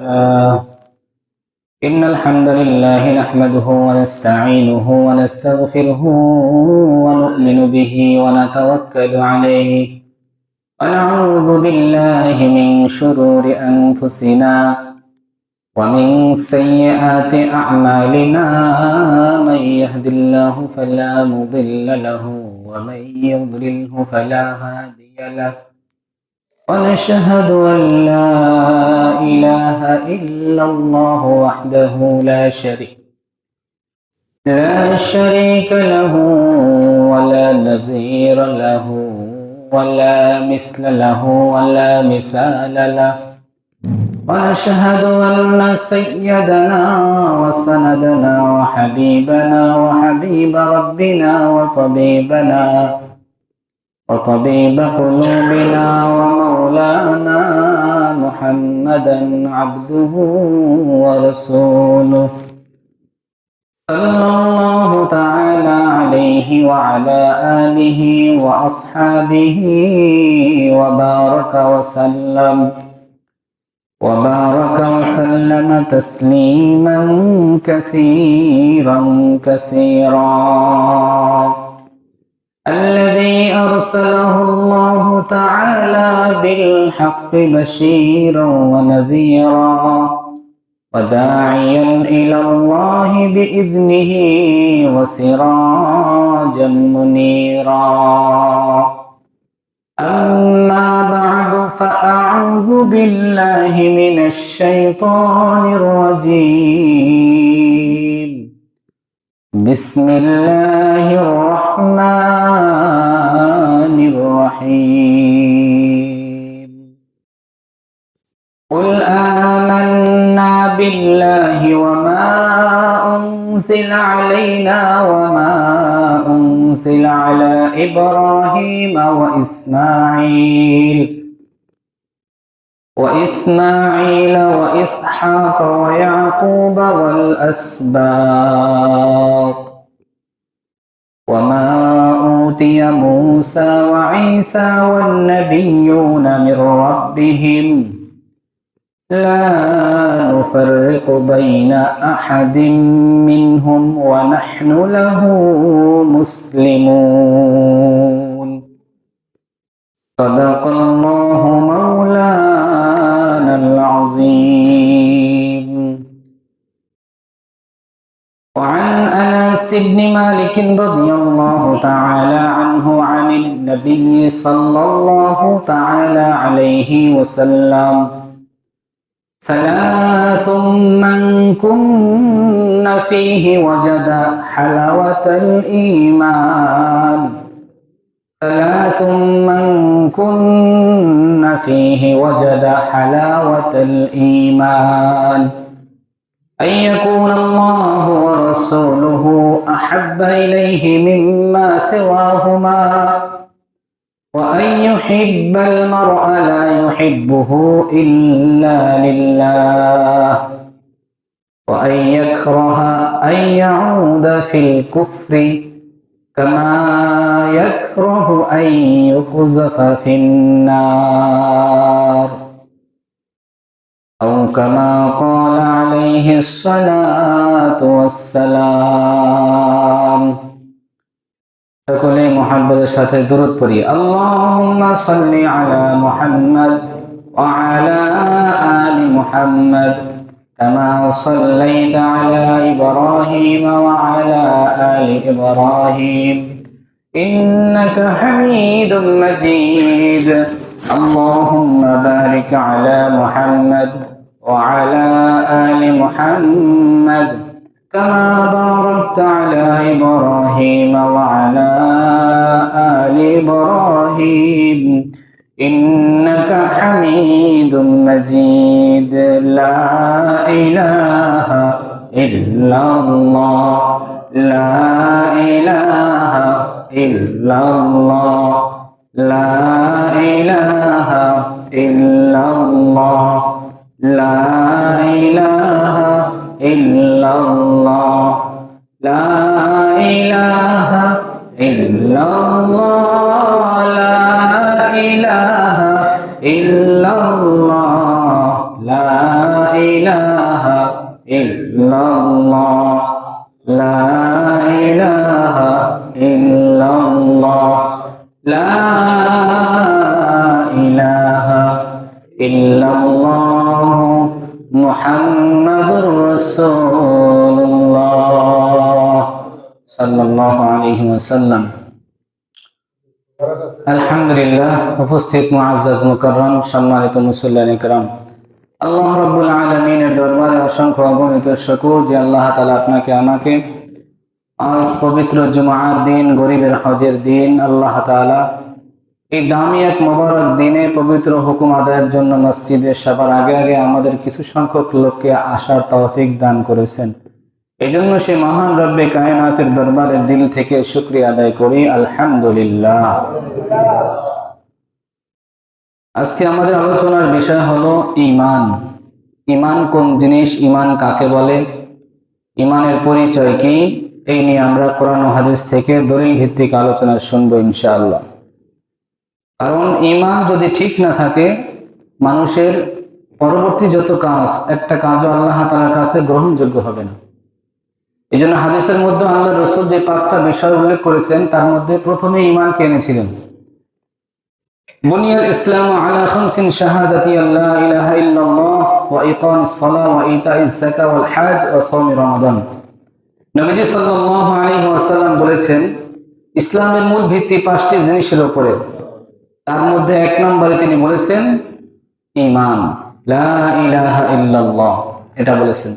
إن الحمد لله نحمده ونستعينه ونستغفره ونؤمن به ونتوكل عليه ونعوذ بالله من شرور أنفسنا ومن سيئات أعمالنا من يهد الله فلا مضل له ومن يضلله فلا هادي له ونشهد أن لا إله إلا الله وحده لا شريك له ولا نظير له ولا مثل له ولا مثال له ونشهد أن سيدنا وسندنا وحبيبنا وحبيب ربنا وطبيب قلوبنا ومولانا محمدا عبده ورسوله صلى الله تعالى عليه وعلى آله وأصحابه وبارك وسلم تسليما كثيرا الذي أرسله الله تعالى بالحق بشيرا ونذيرا وداعيا إلى الله بإذنه وسراجا منيرا أما بعد فأعوذ بالله من الشيطان الرجيم بسم الله الرحمن الرحيم قل آمنا بالله وما أنزل علينا وما أنزل على إبراهيم وإسماعيل وإسحاق ويعقوب والأسباط وما أوتي موسى وعيسى والنبيون من ربهم لا نفرق بين أحد منهم ونحن له مسلمون صدق الله مولانا العظيم. وعن أنس بن مالك رضي الله تعالى عنه عن النبي صلى الله تعالى عليه وسلم ثلاث من كن فيه وجد حلاوة الإيمان ثلاث من كن فيه وجد حلاوة الإيمان أن يكون الله ورسوله أحب إليه مما سواهما وأن يحب المرء لا يحبه إلا لله وأن يكره أن يعود في الكفر كما يكره أن يقذف في النار أو كما قال عليه الصلاة والسلام. সকলে মুহাব্বতের সাথে দরুদ পড়ি। আল্লাহুম্মা সাল্লি আলা মুহাম্মাদ ওয়া আলা আলি মুহাম্মাদ কামা সাল্লাইতা আলা ইব্রাহিম ওয়া আলা আলি ইব্রাহিম ইন্নাকা হামিদুম মাজিদ। আল্লাহুম্মা বারিক আলা মুহাম্মাদ ওয়া আলা আলি মুহাম্মাদ كما باركت على إبراهيم وعلى آل إبراهيم إنك حميد مجيد. لا إله إلا الله لا إله إلا الله لا إله إلا الله لا إله إلا الله لا إله إلا الله لا إله إلا الله لا ইলাহা ইল্লাল্লাহ লা ইলাহা ইল্লাল্লাহ লা ইলাহা ইল্লাল্লাহ মুহাম্মাদুর রাসূলুল্লাহ সাল্লাল্লাহু আলাইহি ওয়াসাল্লাম। আলহামদুলিল্লাহ, উপস্থিত মুআজ্জাজ মুকাররম সম্মানিত মুসল্লিয়ানে কিরাম, আল্লাহ রাব্বুল আলামিনের দরবারে অসংখ্য অগণিত শুকর যে আল্লাহ তাআলা আপনাকে আমাকে আজ পবিত্র জুমার দিন, গরিবের হজের দিন, আল্লাহ তাআলা এই দামি এক মোবারক দিনে পবিত্র হুকুম আদায়ের জন্য মসজিদে সবার আগে আগে আমাদের কিছু সংখ্যক লোককে আসার তৌফিক দান করেছেন। এই জন্য সে মহান রব্বে কায়নাতের দরবারে দিল থেকে শুকরিয়া আদায় করি, আলহামদুলিল্লাহ। আজকে আমাদের আলোচনার বিষয় হলো ঈমান। ঈমান কোন জিনিস, ঈমান কাকে বলে, ঈমানের পরিচয় কি, এই নিয়ে আমরা কোরআন ও হাদিস থেকে দলিল ভিত্তিক আলোচনা শুনবো ইনশাআল্লাহ। কারণ ঈমান যদি ঠিক না থাকে, মানুষের পরবর্তী যত কাজ, একটা কাজও আল্লাহ তাআলার কাছে গ্রহণযোগ্য হবে না। এই জন্য হাদিসের মধ্যে আল্লাহ রাসূল যে 5টা বিষয় উল্লেখ করেছেন, তার মধ্যে প্রথমে ঈমানকে এনেছিলেন। বুনিয়াল ইসলামু আলা খামসিন শাহাদাতি আল্লা ইলাহা ইল্লাল্লাহ ওয়া ইকামিস সালাহ ওয়া ইতাইজ যাকাত ওয়াল হজ ওয়া সাওমি রমাদান। নবীজি সাল্লাল্লাহু আলাইহি ওয়াসাল্লাম বলেছেন, ইসলামের মূল ভিত্তি 5টি জিনিসের উপরে। তার মধ্যে 1 নম্বরে তিনি বলেছেন ঈমান, লা ইলাহা ইল্লাল্লাহ, এটা বলেছেন।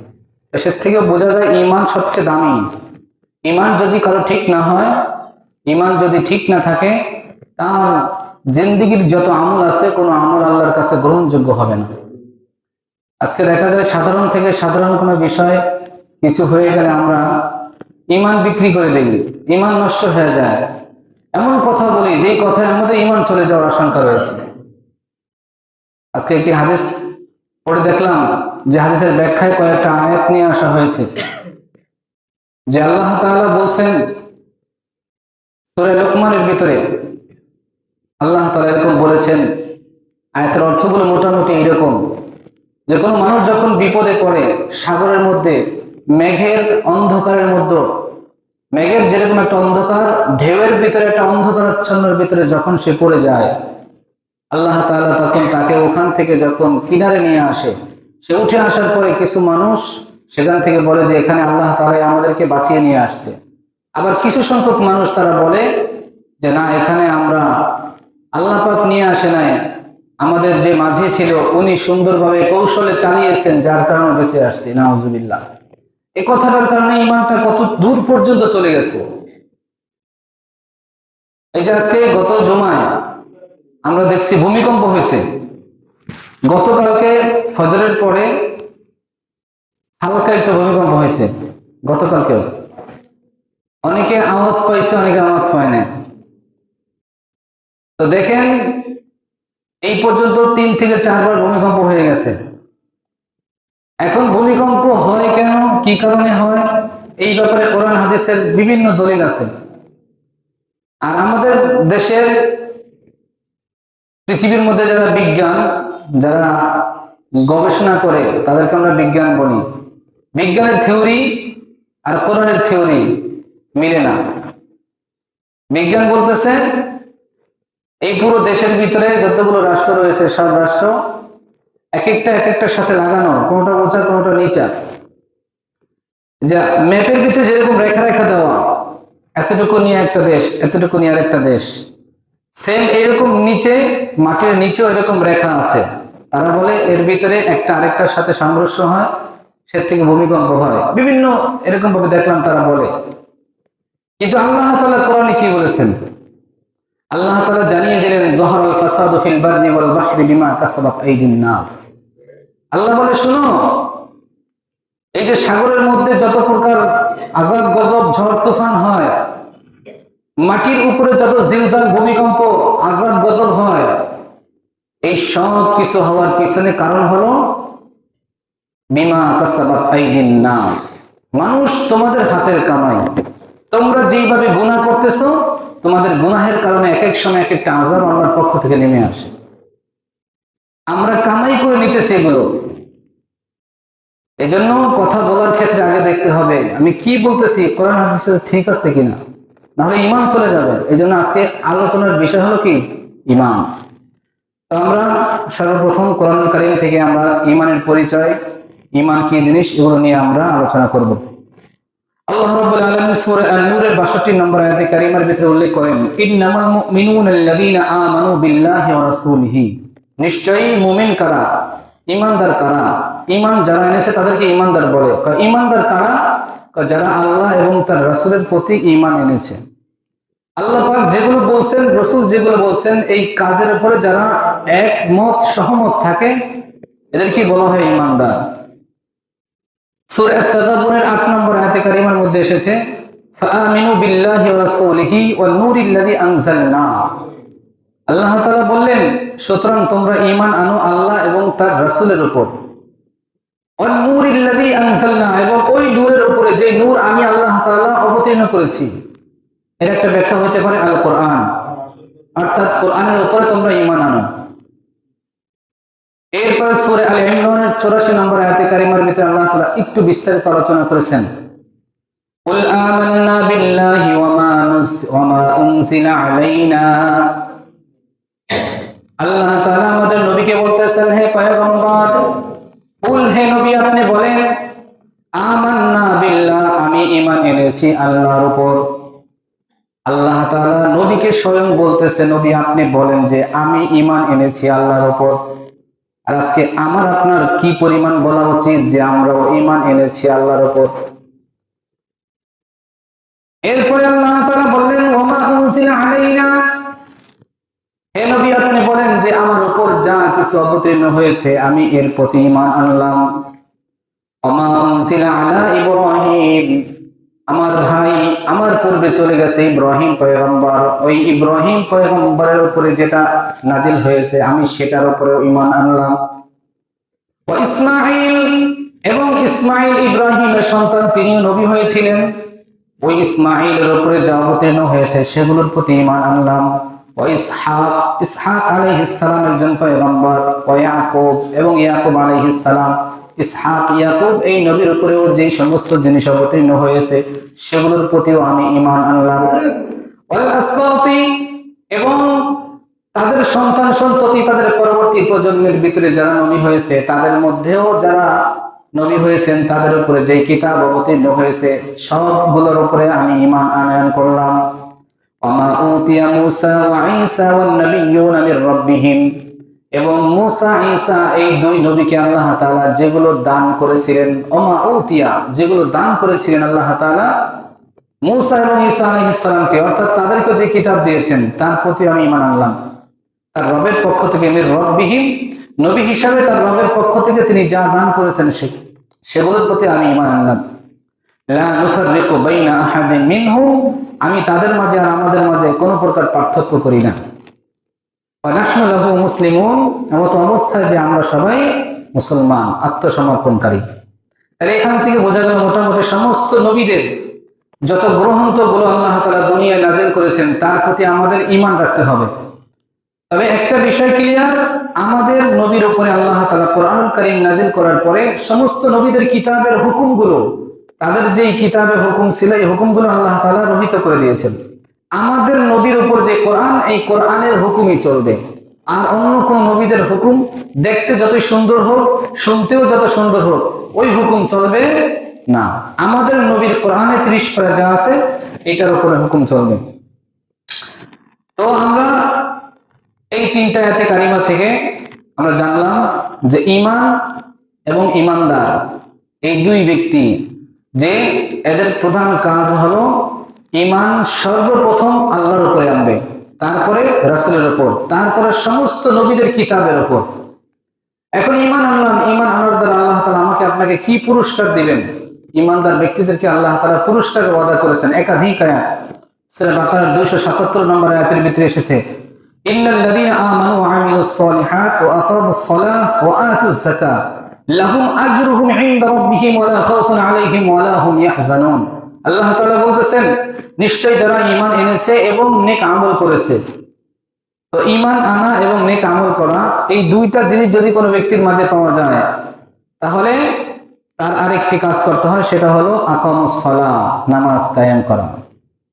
এর থেকে বোঝা যায় ঈমান সবচেয়ে দামি। ঈমান যদি কারো ঠিক না হয়, ঈমান যদি ঠিক না থাকে, তার জিন্দেগীর যত আমল আছে, কোনো আমল আল্লাহর কাছে গ্রহণযোগ্য হবে না। আজকে দেখা যায় সাধারণ থেকে সাধারণ কোনো বিষয় কিছু হয়ে গেলে আমরা ঈমান বিক্রি করে দিই, ঈমান নষ্ট হয়ে যায়, এমন কথা বলি যেই কথায় আমাদের ঈমান চলে যাওয়ার আশঙ্কা রয়েছে। আজকে একটি হাদিস পড়ে দেখলাম যে হাদিসের ব্যাখ্যায় কয়েকটা আয়াত নিয়ে আসা হয়েছে। যে আল্লাহ তাআলা বলছেন সূরা লোকমানের ভিতরে, আল্লাহ তাআলা এরকম বলেছেন, আয়াতের অর্থগুলো মোটামুটি এরকম যে কোনো মানুষ যখন বিপদে পড়ে, সাগরের মধ্যে মেঘের অন্ধকারের মধ্যে, মেঘের যেরকম একটা অন্ধকার, ঢেউয়ের ভিতরে একটা অন্ধকারাচ্ছন্নের ভিতরে যখন সে পড়ে যায়, আল্লাহ তাআলা তখন তাকে ওখান থেকে যখন কিনারে নিয়ে আসে, সে উঠে আসার পরে কিছু মানুষ সেখান থেকে বলে যে এখানে আল্লাহ তাআলা আমাদেরকে বাঁচিয়ে নিয়ে আসছে। আবার কিছু সংখ্যক মানুষ তারা বলে যে না, এখানে আমরা আল্লাহ পাক নিয়ে আসে নাই, আমাদের যে মাঝি ছিল উনি সুন্দরভাবে কৌশলে চালিয়েছেন, যার কারণে বেঁচে আসছি। নাউজুবিল্লাহ। এই কথাটার কারণে ঈমানটা কত দূর পর্যন্ত চলে গেছে। এই যে আজকে গত জুমায় আমরা দেখছি ভূমিকম্প হয়েছে, গতকালকে ফজরের পরে হালকা একটা ভূমিকম্প হয়েছে, গতকালকেও অনেকে আওয়াজ পাইছে, অনেকে আওয়াজ পায় না। তো দেখেন এই পর্যন্ত 3 থেকে 4 বার ভূমিকম্প হয়ে গেছে। এখন ভূমিকম্প হয় কেন, কি কারণে হয়, এই ব্যাপারে কোরআন হাদিসের বিভিন্ন দলিল আছে। আর আমাদের দেশের, পৃথিবীর মধ্যে যারা বিজ্ঞান, যারা গবেষণা করে, তাদেরকে আমরা বিজ্ঞান বলি। বিজ্ঞানের থিওরি আর কোরআনের থিওরি মিলে না। বিজ্ঞান বলতেছে এই পুরো দেশের ভিতরে যতগুলো রাষ্ট্র রয়েছে, সব রাষ্ট্র এক একটার সাথে লাগানো, কোনোটা উঁচা কোনোটা নিচা। যা ম্যাপের ভিতরে যেরকম রেখা রেখা দেওয়া, এতটুকু নিয়ে একটা দেশ, এতটুকু নিয়ে আরেকটা দেশ, সেম এরকম নিচে, মাটির নিচেও এরকম রেখা আছে। তারা বলে এর ভিতরে একটা আরেকটার সাথে সংঘর্ষ হয়, সে থেকে ভূমিকম্প হয়, বিভিন্ন এরকম ভাবে দেখলাম তারা বলে। কিন্তু আল্লাহ তাআলা কোরআনে কি বলেছেন? আল্লাহ তাআলা জানিয়ে দিলেন, যহরাল ফাসাদু ফিল বাররি ওয়াল বাহরি বিমা কাসাবাত আইদিন নাস। আল্লাহ বলে, শুনো, এই যে সাগরের মধ্যে যত প্রকার আযাব গজব, ঝড় তুফান হয়, মাটির উপরে যত জিলজাল, ভূমিকম্প, আযাব গজব হয়, এই সব কিছু হওয়ার পিছনে কারণ হলো বিমা কাসাবাত আইদিন নাস, মানুষ তোমাদের হাতের কামাই। তোমরা যেইভাবে গুনাহ করতেছো, তোমাদের গুনাহের কারণে এক এক সময় এক একটা আযাব আল্লাহর পক্ষ থেকে নেমে আসে। আমরা কামাই করে নিতেছি এগুলো, এজন্য কথা বলার ক্ষেত্রে আগে দেখতে হবে আমি কি বলতেছি কোরআন হাদিসে ঠিক আছে কিনা, নাহলে ঈমান চলে যাবে। এজন্য আজকে আলোচনার বিষয় হলো কি? ঈমান। তো আমরা সর্বপ্রথম কোরআন কারীম থেকে আমরা ঈমানের পরিচয়, ঈমান কি জিনিস, এগুলো নিয়ে আমরা আলোচনা করব। আল্লাহ রাব্বুল আলামিন সূরা আন-নূরের 62 নম্বর আয়াতে কারিমার ভিতরে উল্লেখ করেন, ইন্নামাল মুমিনুনা আল্লাযীনা আমানু বিল্লাহি ওয়া রাসূলিহি, নিশ্চয়ই মুমিন কারা, ঈমানদার কারা, ঈমান যারা এনেছে তাদেরকে ঈমানদার বলে। ঈমানদার কারা? যারা আল্লাহ এবং তার রাসূলের প্রতি ঈমান এনেছে। আল্লাহ পাক যেগুলো বলছেন, রাসূল যেগুলো বলছেন, এই কাজের উপরে যারা একমত সহমত থাকে এদেরকে বলা হয় ঈমানদার। সূরা আত-তাগাবুনের 8 নম্বর আয়াতে কারিমার মধ্যে এসেছে, ফাআমিনু বিল্লাহি ওয়া রাসূলিহি ওয়ান নূরিল্লাযী আনজালনা। আল্লাহ তাআলা বললেন, সুতরাং তোমরা ঈমান আনো আল্লাহ এবং তার রাসূলের উপর, ওয়ান নূরিল্লাযী আনজালনা, এবং ওই নূরের উপরে যে নূর আমি আল্লাহ তাআলা অবতীর্ণ করেছি। এর একটা ব্যাখ্যা হতে পারে আল কোরআন, অর্থাৎ কোরআনের উপরে তোমরা ঈমান আনো। এরপর সূরা আল ইমরানের 84 নম্বর আয়াতে কারিমার ভিতরে আল্লাহ তাআলা একটু বিস্তারিত আলোচনা করেছেন, কুল আমান্না বিল্লাহি ওয়া মা উনজিলা আলাইনা। আল্লাহ তাআলা আমাদের নবীকে বলতেছেন, হে পয়গম্বর, কুল, হে নবী আপনি বলেন, আমান্না বিল্লাহ, আমি ঈমান এনেছি আল্লাহর উপর। আল্লাহ তাআলা নবীকে স্বয়ং বলতেছে, নবী আপনি বলেন যে আমি ঈমান এনেছি আল্লাহর উপর। আর আজকে আমার আপনার কি পরিমাণ বলা উচিত যে আমরাও ঈমান এনেছি আল্লাহর উপর। এরপরে আল্লাহ তাআলা বললেন, ওয়া মা উনজিলা আলাইনা, হে নবী আপনি বলেন যে আমার উপর যা কিছু অবতীর্ণ হয়েছে আমি এর প্রতি ঈমান আনলাম। ওয়া মা উনজিলা আলা ইব্রাহিম, আমার ভাই আমার পূর্বে চলে গেছে ইব্রাহিম পয়গম্বর, ওই ইব্রাহিম পয়গম্বরের উপরে যেটা নাজিল হয়েছে আমি সেটার উপরে ঈমান আনলাম। ওয়া ইসমাঈল, এবং ইসমাঈল ইব্রাহিমের সন্তান, তিনিও নবী হয়েছিলেন, ওই ইসমাঈলের উপরে যা অবতীর্ণ হয়েছে সেগুলোর প্রতি ঈমান আনলাম। ওয়া ইসহাক, ইসহাক আলাইহিস সালাম একজন পয়গম্বর। ওয়া ইয়াকুব, এবং ইয়াকুব আলাইহিস সালাম, ইসহাক ইয়াকুব এই নবীর উপরেও যে সমস্ত জিনিস অবতীর্ণ হয়েছে সেগুলোর প্রতিও আমি ঈমান আনলাম। ওয়াল আসবাতি, এবং তাদের সন্তান সন্ততি, তাদের পরবর্তী প্রজন্মের ভিতরে যারা নবী হয়েছে তাদের মধ্যেও যারা নবী হয়েছেন তাদের উপরে যে কিতাব অবতীর্ণ হয়েছে সবগুলোর উপরে আমি ঈমান আনয়ন করলাম। ওমা উতিয়া মূসা ওয়া ঈসা ওয়ান নাবিয়্যুনা মির রাব্বিহিম, এবং মূসা ঈসা এই দুই নবীকে আল্লাহ তাআলা যেগুলো দান করেছিলেন, ওমা উতিয়া, যেগুলো দান করেছিলেন আল্লাহ তাআলা মূসা এবং ঈসা আলাইহিস সালামকে, অর্থাৎ তাদেরকে যে কিতাব দিয়েছেন তার প্রতি আমি ঈমান আনলাম। তার রবের পক্ষ থেকে, মির রাব্বিহিম, নবী হিসাবে তার রবের পক্ষ থেকে তিনি যা দান করেছেন সেগুলোর প্রতি আমি ঈমান আনলাম। লা নুফাররিকু বাইনা আহাদিন মিনহুম, আমি তাদের মাঝে আর আমাদের মাঝে কোনো প্রকার পার্থক্য করি না। ওয়া নাহনু লাহু মুসলিমুন, এমত অবস্থায় যে আমরা সবাই মুসলমান, আত্মসমর্পণকারী। তাহলে এখান থেকে বোঝা গেল মোটামুটি সমস্ত নবীদের যত গ্রন্থগুলো আল্লাহ তাআলা দুনিয়ায় নাযিল করেছেন তার প্রতি আমাদের ঈমান রাখতে হবে। তবে একটা বিষয় ক্লিয়ার, আমাদের নবীর উপরে আল্লাহ তাআলা কোরআনুল কারীম নাযিল করার পরে সমস্ত নবীদের কিতাবের হুকুমগুলো, তাদের যেই কিতাবে হুকুম ছিল এই হুকুমগুলো আল্লাহ তাআলা রহিত করে দিয়েছেন। আমাদের নবীর উপর যে কোরআন, এই কোরআনের হুকুমই চলবে। আর অন্য কোন নবীদের হুকুম দেখতে যতই সুন্দর হোক, শুনতেও যত সুন্দর হোক, ওই হুকুম চলবে না। আমাদের নবীর কোরআনে 30 পারা যা আছে এটার উপরে হুকুম চলবে। তো আমরা এই 3টা আয়াতে কারিমা থেকে আমরা জানলাম যে ঈমান এবং ঈমানদার এই দুই ব্যক্তি, যে এদের প্রধান কাজ হলো ঈমান সর্বপ্রথম আল্লাহর উপরে আনবে, তারপরে রাসূলের উপর, তারপরে সমস্ত নবীদের কিতাবের উপর। এখন ঈমান আনলাম, ঈমান আনার দ্বারা আল্লাহ তাআলা আমাকে আপনাকে কি পুরস্কার দিবেন? ঈমানদার ব্যক্তিদেরকে আল্লাহ তাআলা পুরস্কার ওয়াদা করেছেন। একাধিক আয়াত, সূরা বাকারার 277 নম্বর আয়াতের ভিতরে এসেছে, ইন্নাল্লাযীনা আমানু ওয়া আমিলুস সালিহাত ওয়া আকামুস সালাহ ওয়া আতুজ যাকাহ লাহুম আজরুহুম ইনদা রাব্বিহিম ওয়া লা খাউফুন আলাইহিম ওয়া লা হুম ইয়াহজানুন। আল্লাহ তাআলা বলতেছেন, নিশ্চয় যারা ঈমান এনেছে এবং নেক আমল করেছে। তো ঈমান আনা এবং নেক আমল করা, এই দুইটা জিনিস যদি কোনো ব্যক্তির মাঝে পাওয়া যায় তাহলে তার আরেকটি কাজ করতে হয়, সেটা হলো আকামুস সালাহ, নামাজ কায়েম করা।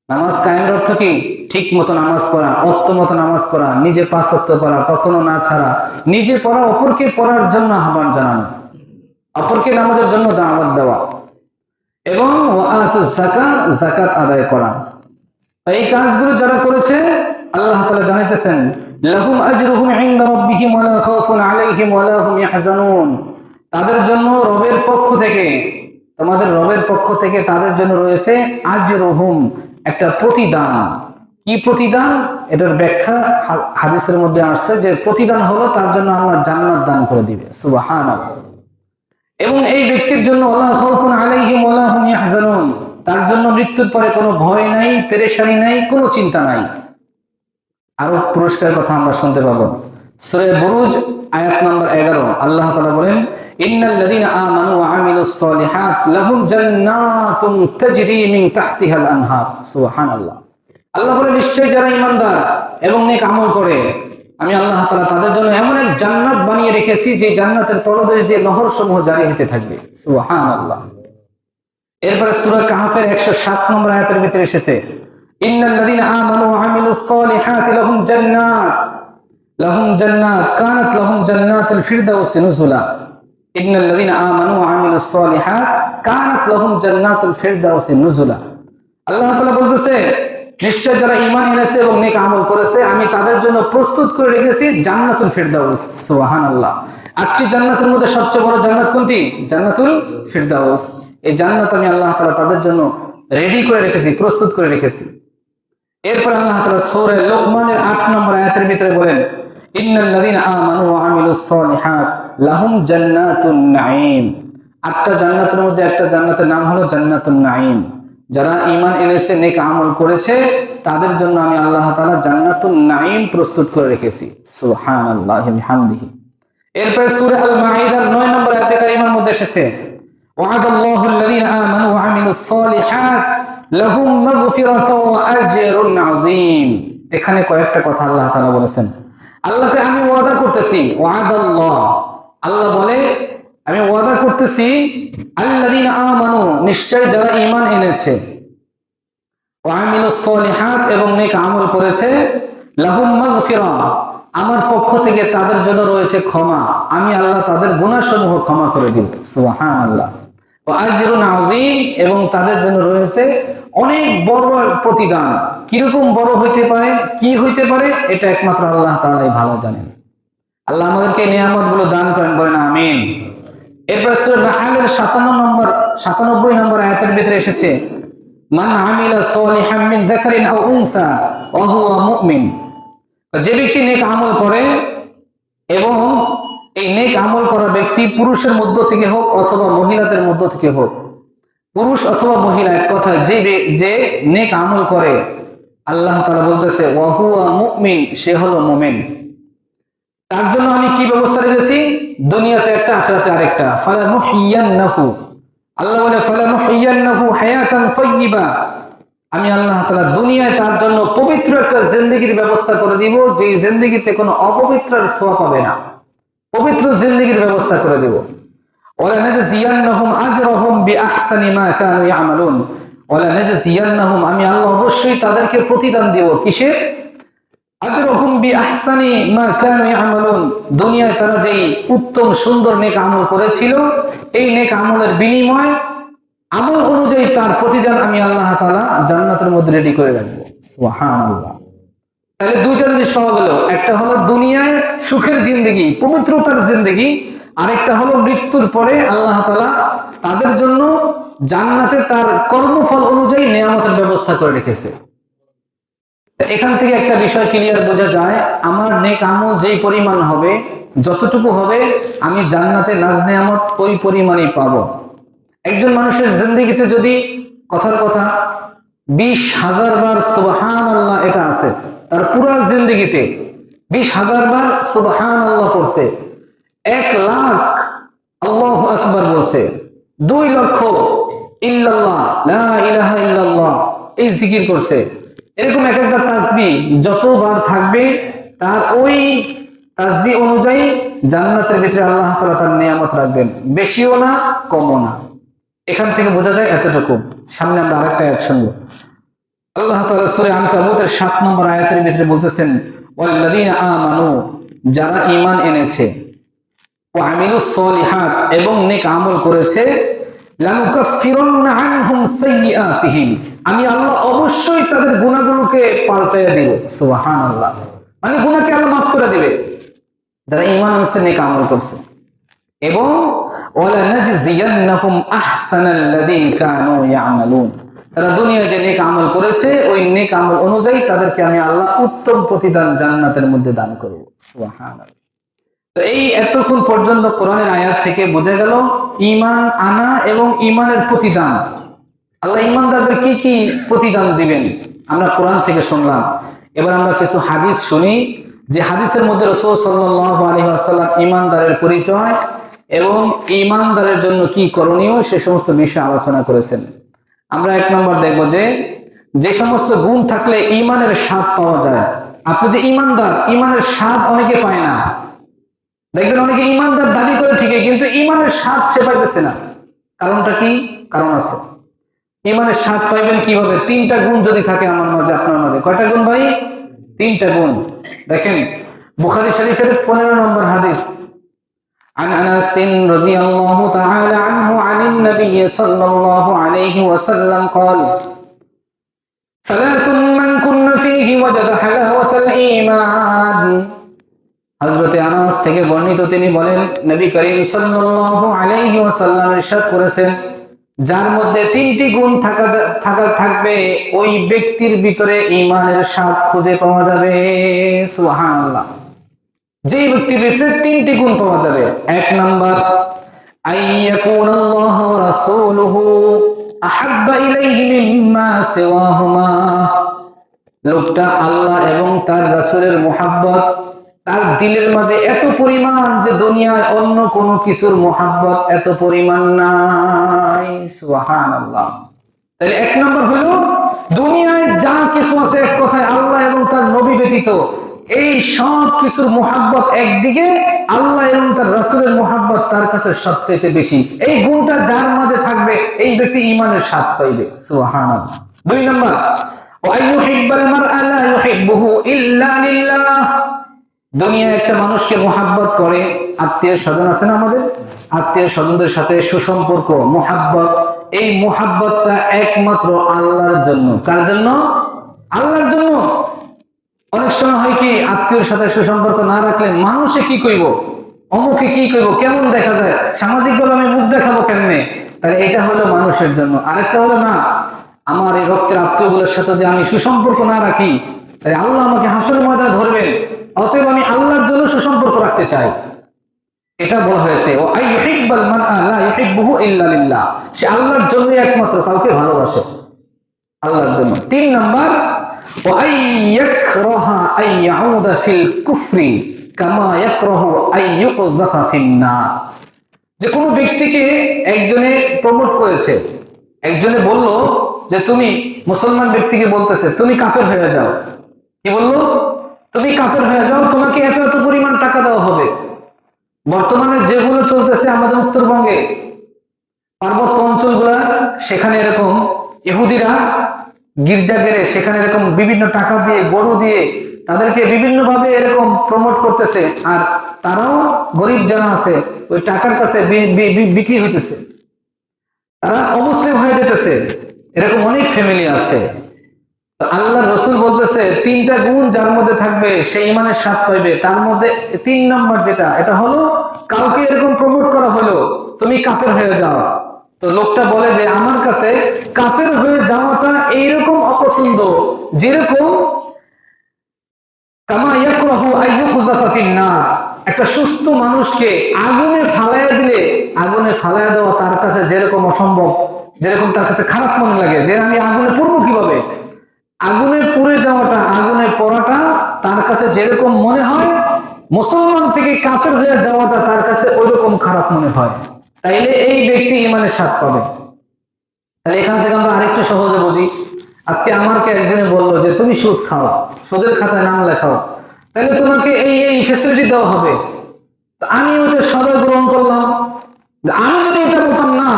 নামাজ কায়েমের অর্থ কি? ঠিক মতো নামাজ পড়া, ওয়াক্ত মতো নামাজ পড়া, নিজে 5 ওয়াক্ত পড়া, কখনো না ছাড়া, নিজে পড়া, অপরকে পড়ার জন্য আহ্বান জানানো, অপরকে নামাজের জন্য দাওয়াত দেওয়া, এবং ওয়াআতুজ যাকাত, যাকাত আদায় করা। এই কাজগুলো যারা করেছে, আল্লাহ তাআলা জানাইতেছেন, লাহুম আজরুহুম ইনদা রাব্বিহিম ওয়া লা খাউফুন আলাইহিম ওয়া লা হুম ইয়াহজানুন। তাদের জন্য রবের পক্ষ থেকে, তোমাদের রবের পক্ষ থেকে তাদের জন্য রয়েছে আজরুহুম, একটা প্রতিদান। কি প্রতিদান? এটার ব্যাখ্যা হাদিসের মধ্যে আসছে যে প্রতিদান হলো তার জন্য আল্লাহ জান্নাত দান করে দিবে। সুবহানাল্লাহ। এবং এই ব্যক্তির জন্য ওয়ালা খাউফুন আলাইহিম ওয়া লা হুম ইয়াহজানুন, তার জন্য মৃত্যুর পরে কোনো ভয় নাই, পেরেশানি নাই, কোনো চিন্তা নাই। আরো পুরস্কারের কথা আমরা শুনতে পাবো। সূরা বুরুজ আয়াত নম্বর 11, আল্লাহ তাআলা বলেন, ইন্নাল্লাযীনা আমানু ওয়া আমিলুস সলিহাত লাহুম জান্নাতুন তাজরি মিন তাহতিহাল আনহার। সুবহানাল্লাহ। আল্লাহ বলেন, নিশ্চয়ই যারা ঈমানদার এবং নেক আমল করে, আমি আল্লাহ তাআলা তাদের জন্য এমন এক জান্নাত বানিয়ে রেখেছি যে জান্নাতের তলদেশ দিয়ে নহর সমূহ জারি হতে থাকবে। সুবহানাল্লাহ। এরপরে সূরা কাহফের 107 নম্বর আয়াতের ভিতরে এসেছে, ইন্নাল্লাযীনা আমানু ওয়া আমিলুস সলিহাতি লাহুম জান্নাত কানাত লাহুম জান্নাতুল ফিরদাউসি নুজুলা। ইন্নাল্লাযীনা আমানু ওয়া আমিলুস সলিহাত কানাত লাহুম জান্নাতুল ফিরদাউসি নুজুলা। আল্লাহ তাআলা বলতেছে, নিশ্চয় যারা ঈমান এনেছে এবং নেক আমল করেছে, আমি তাদের জন্য প্রস্তুত করে রেখেছি জান্নাতুল ফিরদাউস। সুবহানাল্লাহ। 8টি জান্নাতের মধ্যে সবচেয়ে বড় জান্নাত কোনটি? জান্নাতুল ফিরদাউস। এই জান্নাত আমি আল্লাহ তাআলা তাদের জন্য রেডি করে রেখেছি, প্রস্তুত করে রেখেছি। এরপর আল্লাহ তাআলা সূরা লুকমানের 8 নম্বর আয়াতের ভিতরে বলেন, ইন্নাল্লাযীনা আমানু ওয়া আমিলুস সলিহাত লাহুম জান্নাতুন নাঈম। 8টা জান্নাতের মধ্যে একটা জান্নাতের নাম হলো জান্নাতুন নাঈম। যারা ঈমান এনেছে, নেক আমল করেছে, তাদের জন্য আমি আল্লাহ তাআলা জান্নাতুন নাঈম প্রস্তুত করে রেখেছি। সুবহানাল্লাহি ওয়া বিহামদিহি। এরপর সূরা আল মাঈদার 9 নম্বর আয়াতে কারিমার মধ্যে এসেছে, ওয়া'দাল্লাহু আল্লাযীনা আমানু ওয়া আমিলুস সলিহাত লাহুম মাগফিরাতুন ওয়া আজরুন আযীম। এখানে কয়েকটা কথা আল্লাহ তাআলা বলেছেন। আল্লাহকে আমি ওয়াদা করতেছি, ওয়া'দাল্লাহ, আল্লাহ বলে আমি ওয়াদা করতেছি, আল্লাযীনা আমানু, নিশ্চয় যারা ঈমান এনেছে, ওয়া আমিলুস সলিহাত, এবং নেক আমল করেছে, লাহুম মাগফিরা, আমার পক্ষ থেকে তাদের জন্য রয়েছে ক্ষমা, আমি আল্লাহ তাদের গুনাহসমূহ ক্ষমা করে দিব। সুবহানাল্লাহ। ওয়া আজরুন আযীম, এবং তাদের জন্য রয়েছে অনেক বড় প্রতিদান। কিরকম বড় হইতে পারে, কি হইতে পারে, এটা একমাত্র আল্লাহ তাআলাই ভালো জানেন। আল্লাহ আমাদেরকে নিয়ামতগুলো দান করেন, বলেন আমিন। এরপর সূরা নাহলের 97 নম্বর আয়াতের ভিতরে এসেছে, মান আমিলা সলিহাম মিন যাকারিন আও উনসা ওয়া হুয়া মুমিন। যে ব্যক্তি নেক আমল করে, এবং এই নেক আমল করা ব্যক্তি পুরুষের মধ্য থেকে হোক অথবা মহিলাদের মধ্য থেকে হোক, পুরুষ অথবা মহিলা, এক কথা যে নেক আমল করে, আল্লাহ তাআলা বলতেছে ওয়া হুয়া মুমিন, সে হলো মুমিন। তার জন্য আমি কি ব্যবস্থা রেখেছি? দুনিয়াতে একটা, আখিরাতে আরেকটা। ফালানুহিয়ান্নাহু, আল্লাহ বলে ফালানুহিয়ান্নাহু হায়াতান তাইয়্যিবা, আমি আল্লাহ তাআলা দুনিয়ায় তার জন্য পবিত্র একটা জিন্দেগীর ব্যবস্থা করে দিব, যে জিন্দেগিতে কোনো অপবিত্রের ছোঁয়া পাবে না, পবিত্র জিন্দেগীর ব্যবস্থা করে দিব। ওয়ালা নাজজিয়ান্নাহুম আজরাহুম বিআহসানি মা কানু ইয়ামালুন, ওয়ালা নাজজিয়ান্নাহুম, আমি আল্লাহ অবশ্যই তাদেরকে প্রতিদান দেব, কিসে? আজরাহুম বিআহসানি মা কানু ইয়ামালুন, দুনিয়ায় তারা যেই উত্তম সুন্দর নেক আমল করেছিল, এই নেক আমলের বিনিময়, আমল অনুযায়ী তার প্রতিদান আমি আল্লাহ তাআলা জান্নাতের মধ্যে রেডি করে রাখবো। সুবহানাল্লাহ। তাহলে দুইটা জিনিস পাওয়া গেল, একটা হলো দুনিয়ায় সুখের জিন্দেগি, পবিত্রতার জিন্দেগি, আরেকটা হলো মৃত্যুর পরে আল্লাহ তাআলা তাদের জন্য জান্নাতে তার কর্মফল অনুযায়ী নিয়ামতের ব্যবস্থা করে রেখেছে। এখান থেকে একটা বিষয় ক্লিয়ার বোঝা যায়, আমার নেক আমল যেই পরিমাণ হবে, যতটুকু হবে, আমি জান্নাতে নাজ নিয়ামত ওই পরিমাণই পাবো। একজন মানুষের জিন্দেগিতে যদি কথার কথা 20,000 বার সুবহানাল্লাহ এটা আছে, তার পুরো জিন্দেগিতে 20,000 বার সুবহানাল্লাহ পড়ছে, 1 লাখ আল্লাহু আকবার বলছে, 2 লক্ষ ইল্লাল্লাহ, লা ইলাহা ইল্লাল্লাহ, এই জিকির করছে, এরকম একটা তাসবিহ যতবার থাকবে, তার ওই তাসবিহ অনুযায়ী জান্নাতের ভিতরে আল্লাহ তাআলা তার নিয়ামত রাখবেন, বেশিও না কমও না। এখান থেকে বোঝা যায় এতটুকু। সামনে আমরা আরেকটা আয়াত শুনবো। আল্লাহ তাআলা সূরা আনকাবুতের 7 নম্বর আয়াতের ভিতরে বলতেছেন, ওয়াল্লাযীনা আমানু, যারা ঈমান এনেছে, ওয়া আমিলুস সলিহাত, এবং নেক আমল করেছে, লানুকাফফিরান্না আনহুম সাইয়্যাতিহিম, আমি আল্লাহ অবশ্যই তাদের গুনাহগুলোকে পাল্টাইয়া দিব। সুবহানাল্লাহ, মানে গুনাহকে আল্লাহ মাফ করে দিবে যারা ঈমান আনছে, নেক আমল করছে। এবং ওয়ালা নাজজিয়ান্নাহুম আহসানাল্লাযী কানু ইয়ামালুন, তারা দুনিয়ায় যে নেক আমল করেছে ওই নেক আমল অনুযায়ী তাদেরকে আমি আল্লাহ উত্তম প্রতিদান জান্নাতের মধ্যে দান করব। সুবহানাল্লাহ। তো এই এতক্ষণ পর্যন্ত কোরআনের আয়াত থেকে বোঝা গেল ঈমান আনা এবং ঈমানের প্রতিদান। আল্লাহ ঈমানদারদের কি কি প্রতিদান দিবেন আমরা কোরআন থেকে শুনলাম। এবার আমরা কিছু হাদিস শুনি, যে হাদিসের মধ্যে রাসূল সাল্লাল্লাহু আলাইহি ওয়াসাল্লাম ঈমানদারের পরিচয় এবং ঈমানদারের জন্য কি করণীয় সে সমস্ত বিষয় আলোচনা করেছেন। আমরা 1 নম্বর দেখব যে সমস্ত গুণ থাকলে ঈমানের স্বাদ পাওয়া যায়। আপনি যে ঈমানদার, ঈমানের স্বাদ অনেকে পায় না। দেখবেন অনেকে ঈমানদার দাবি করে ঠিকই, কিন্তু ঈমানের স্বাদ সে পাইতেছে না। কারণটা কি? কারণ আছে। ঈমানের স্বাদ পাইবেন কিভাবে? 3টা গুণ যদি থাকে আমার মাঝে, আপনার মাঝে। কয়টা গুণ ভাই? 3টা গুণ। দেখেন বুখারী শরীফের 15 নম্বর হাদিস, عن أنس رضي الله تعالى عنه عن النبي صلى الله عليه وسلم قال ثلاث من كن فيه وجد حلاوة الإيمان। হযরত আনাস থেকে বর্ণিত, তিনি বলেন নবী করিম সাল্লাল্লাহু আলাইহি ওয়াসাল্লাম ইরশাদ করেছেন, যার মধ্যে 3টি গুণ থাকবে ওই ব্যক্তির ভিতরে ঈমানের স্বাদ খুঁজে পাওয়া যাবে। সুবহানাল্লাহ। যে ব্যক্তির ভিতরে 3টি গুণ পাওয়া যাবে, 1 নাম্বার আইয়াকুনাল্লাহু ওয়া রাসূলুহু আহাব্বা ইলাইহি মিম্মা সিওয়াহুমা, লোকটা আল্লাহ এবং তার রাসূলের মুহাব্বত তার দিলের মাঝে এত পরিমাণ যে দুনিয়ার অন্য কোনো কিছুর মুহাব্বত এত পরিমাণ নাই। সুবহানাল্লাহ। তাহলে 1 নম্বর হলো দুনিয়ায় যা কিছু আছে, এক কথায় আল্লাহ এবং তার নবী ব্যতীত এই সব কিছুর মুহাব্বত একদিকে, আল্লাহ এবং তার রাসূলের মুহাব্বত তার কাছে সবচেয়ে বেশি। এই গুণটা যার মাঝে থাকবে এই ব্যক্তি ঈমানের স্বাদ পাইবে। সুবহানাল্লাহ। 2 নম্বর ওয়া ইউহিব্বাল মারআ লা ইউহিব্বুহু ইল্লা লিল্লাহ, দুনিয়ায় একটা মানুষকে মুহাব্বত করে, আত্মীয় স্বজন আছে না আমাদের, আত্মীয় স্বজনদের সাথে সুসম্পর্ক, মুহাব্বত, এই মুহাব্বতটা একমাত্র আল্লাহর জন্য। কার জন্য? আল্লাহর জন্য। অনেক সময় হয় কি, আত্মীয়র সাথে সুসম্পর্ক না রাখলে মানুষে কি কইব, অমুকে কি কইব, কেমন দেখা যায়, সামাজিকভাবে আমি মুখ দেখাবো কেমনে, তাহলে এটা হলো মানুষের জন্য। আরেকটা হলো না, আমার এই রক্তের আত্মীয়গুলোর সাথে যে আমি সুসম্পর্ক না রাখি, তাই আল্লাহ আমাকে হাসরের ময়দানে ধরবেন, অতএব আমি আল্লাহর জন্য সুসম্পর্ক রাখতে চাই। এটা বলা হয়েছে ও আইয়ুহিব্বাল মারআ লা ইউহিব্বুহু ইল্লা লিল্লাহ, সে আল্লাহর জন্যই একমাত্র কাউকে ভালোবাসে, আল্লাহর জন্য। 3 নাম্বার ওয়া আইয়াকরাহা আইয়াউদা ফিল কুফরি কামা ইয়াকরাহু আইয়ুকযাফা ফিন নার, যে কোনো ব্যক্তিকে একজনে প্রমোট করেছে, একজনে বলল যে তুমি মুসলমান ব্যক্তিকে বলতেছে তুমি কাফের হয়ে যাও। কি বললো? তুমি কাফের হয়ে যাও, তোমাকে এত এত পরিমাণ টাকা দেওয়া হবে। বর্তমানে যেগুলো চলতেছে আমাদের উত্তরবঙ্গে পার্বত্য অঞ্চলগুলা, সেখানে এরকম ইহুদিরা গির্জা গেড়ে সেখানে এরকম বিভিন্ন টাকা দিয়ে, গরু দিয়ে তাদেরকে বিভিন্ন ভাবে এরকম প্রমোট করতেছে, আর তারাও গরিব যারা আছে ওই টাকার কাছে বিক্রি হইতেছে, তারা অমুসলিম হয়ে যেতেছে। এরকম অনেক ফ্যামিলি আছে। আল্লাহ রসুল বলতেছে 3টা গুণ যার মধ্যে থাকবে সেই ঈমানের স্বাদ পাইবে। তার মধ্যে 3 নম্বর যেটা, এটা হলো কাউকে এরকম প্রমোট করা হলো তুমি কাফের হয়ে যাও, তো লোকটা বলে যে আমার কাছে কাফের হয়ে যাওয়াটা এইরকম অপছন্দ যেরকম কামা ইয়াকরাহু আইয়ুকযাফা ফিন নার, একটা সুস্থ মানুষকে আগুনে ফালাইয়া দিলে আগুনে ফালাইয়া দেওয়া তার কাছে যেরকম অসম্ভব, যেরকম তার কাছে খারাপ মনে লাগে যে আমি আগুনে পুড়বো কিভাবে, আগুনে পুড়ে যাওয়াটা, আগুনে পড়াটা তার কাছে যেরকম মনে হয়, মুসলমান থেকে কাফের হয়ে যাওয়াটা তার কাছে ওইরকম খারাপ মনে হয়। তাইলে এই ব্যক্তি ঈমানের স্বাদ পাবে। তাহলে এখান থেকে আমরা আরেকটু সহজে বুঝি। আজকে আমাকে একজনে বললো যে তুমি সুদ খাও, সুদের খাতায় নাম লেখাও, তাহলে তোমাকে এই ফ্যাসিলিটি দেওয়া হবে। আমি ওটা সদয় গ্রহণ করলাম। আমি যদি এটা বলতাম না,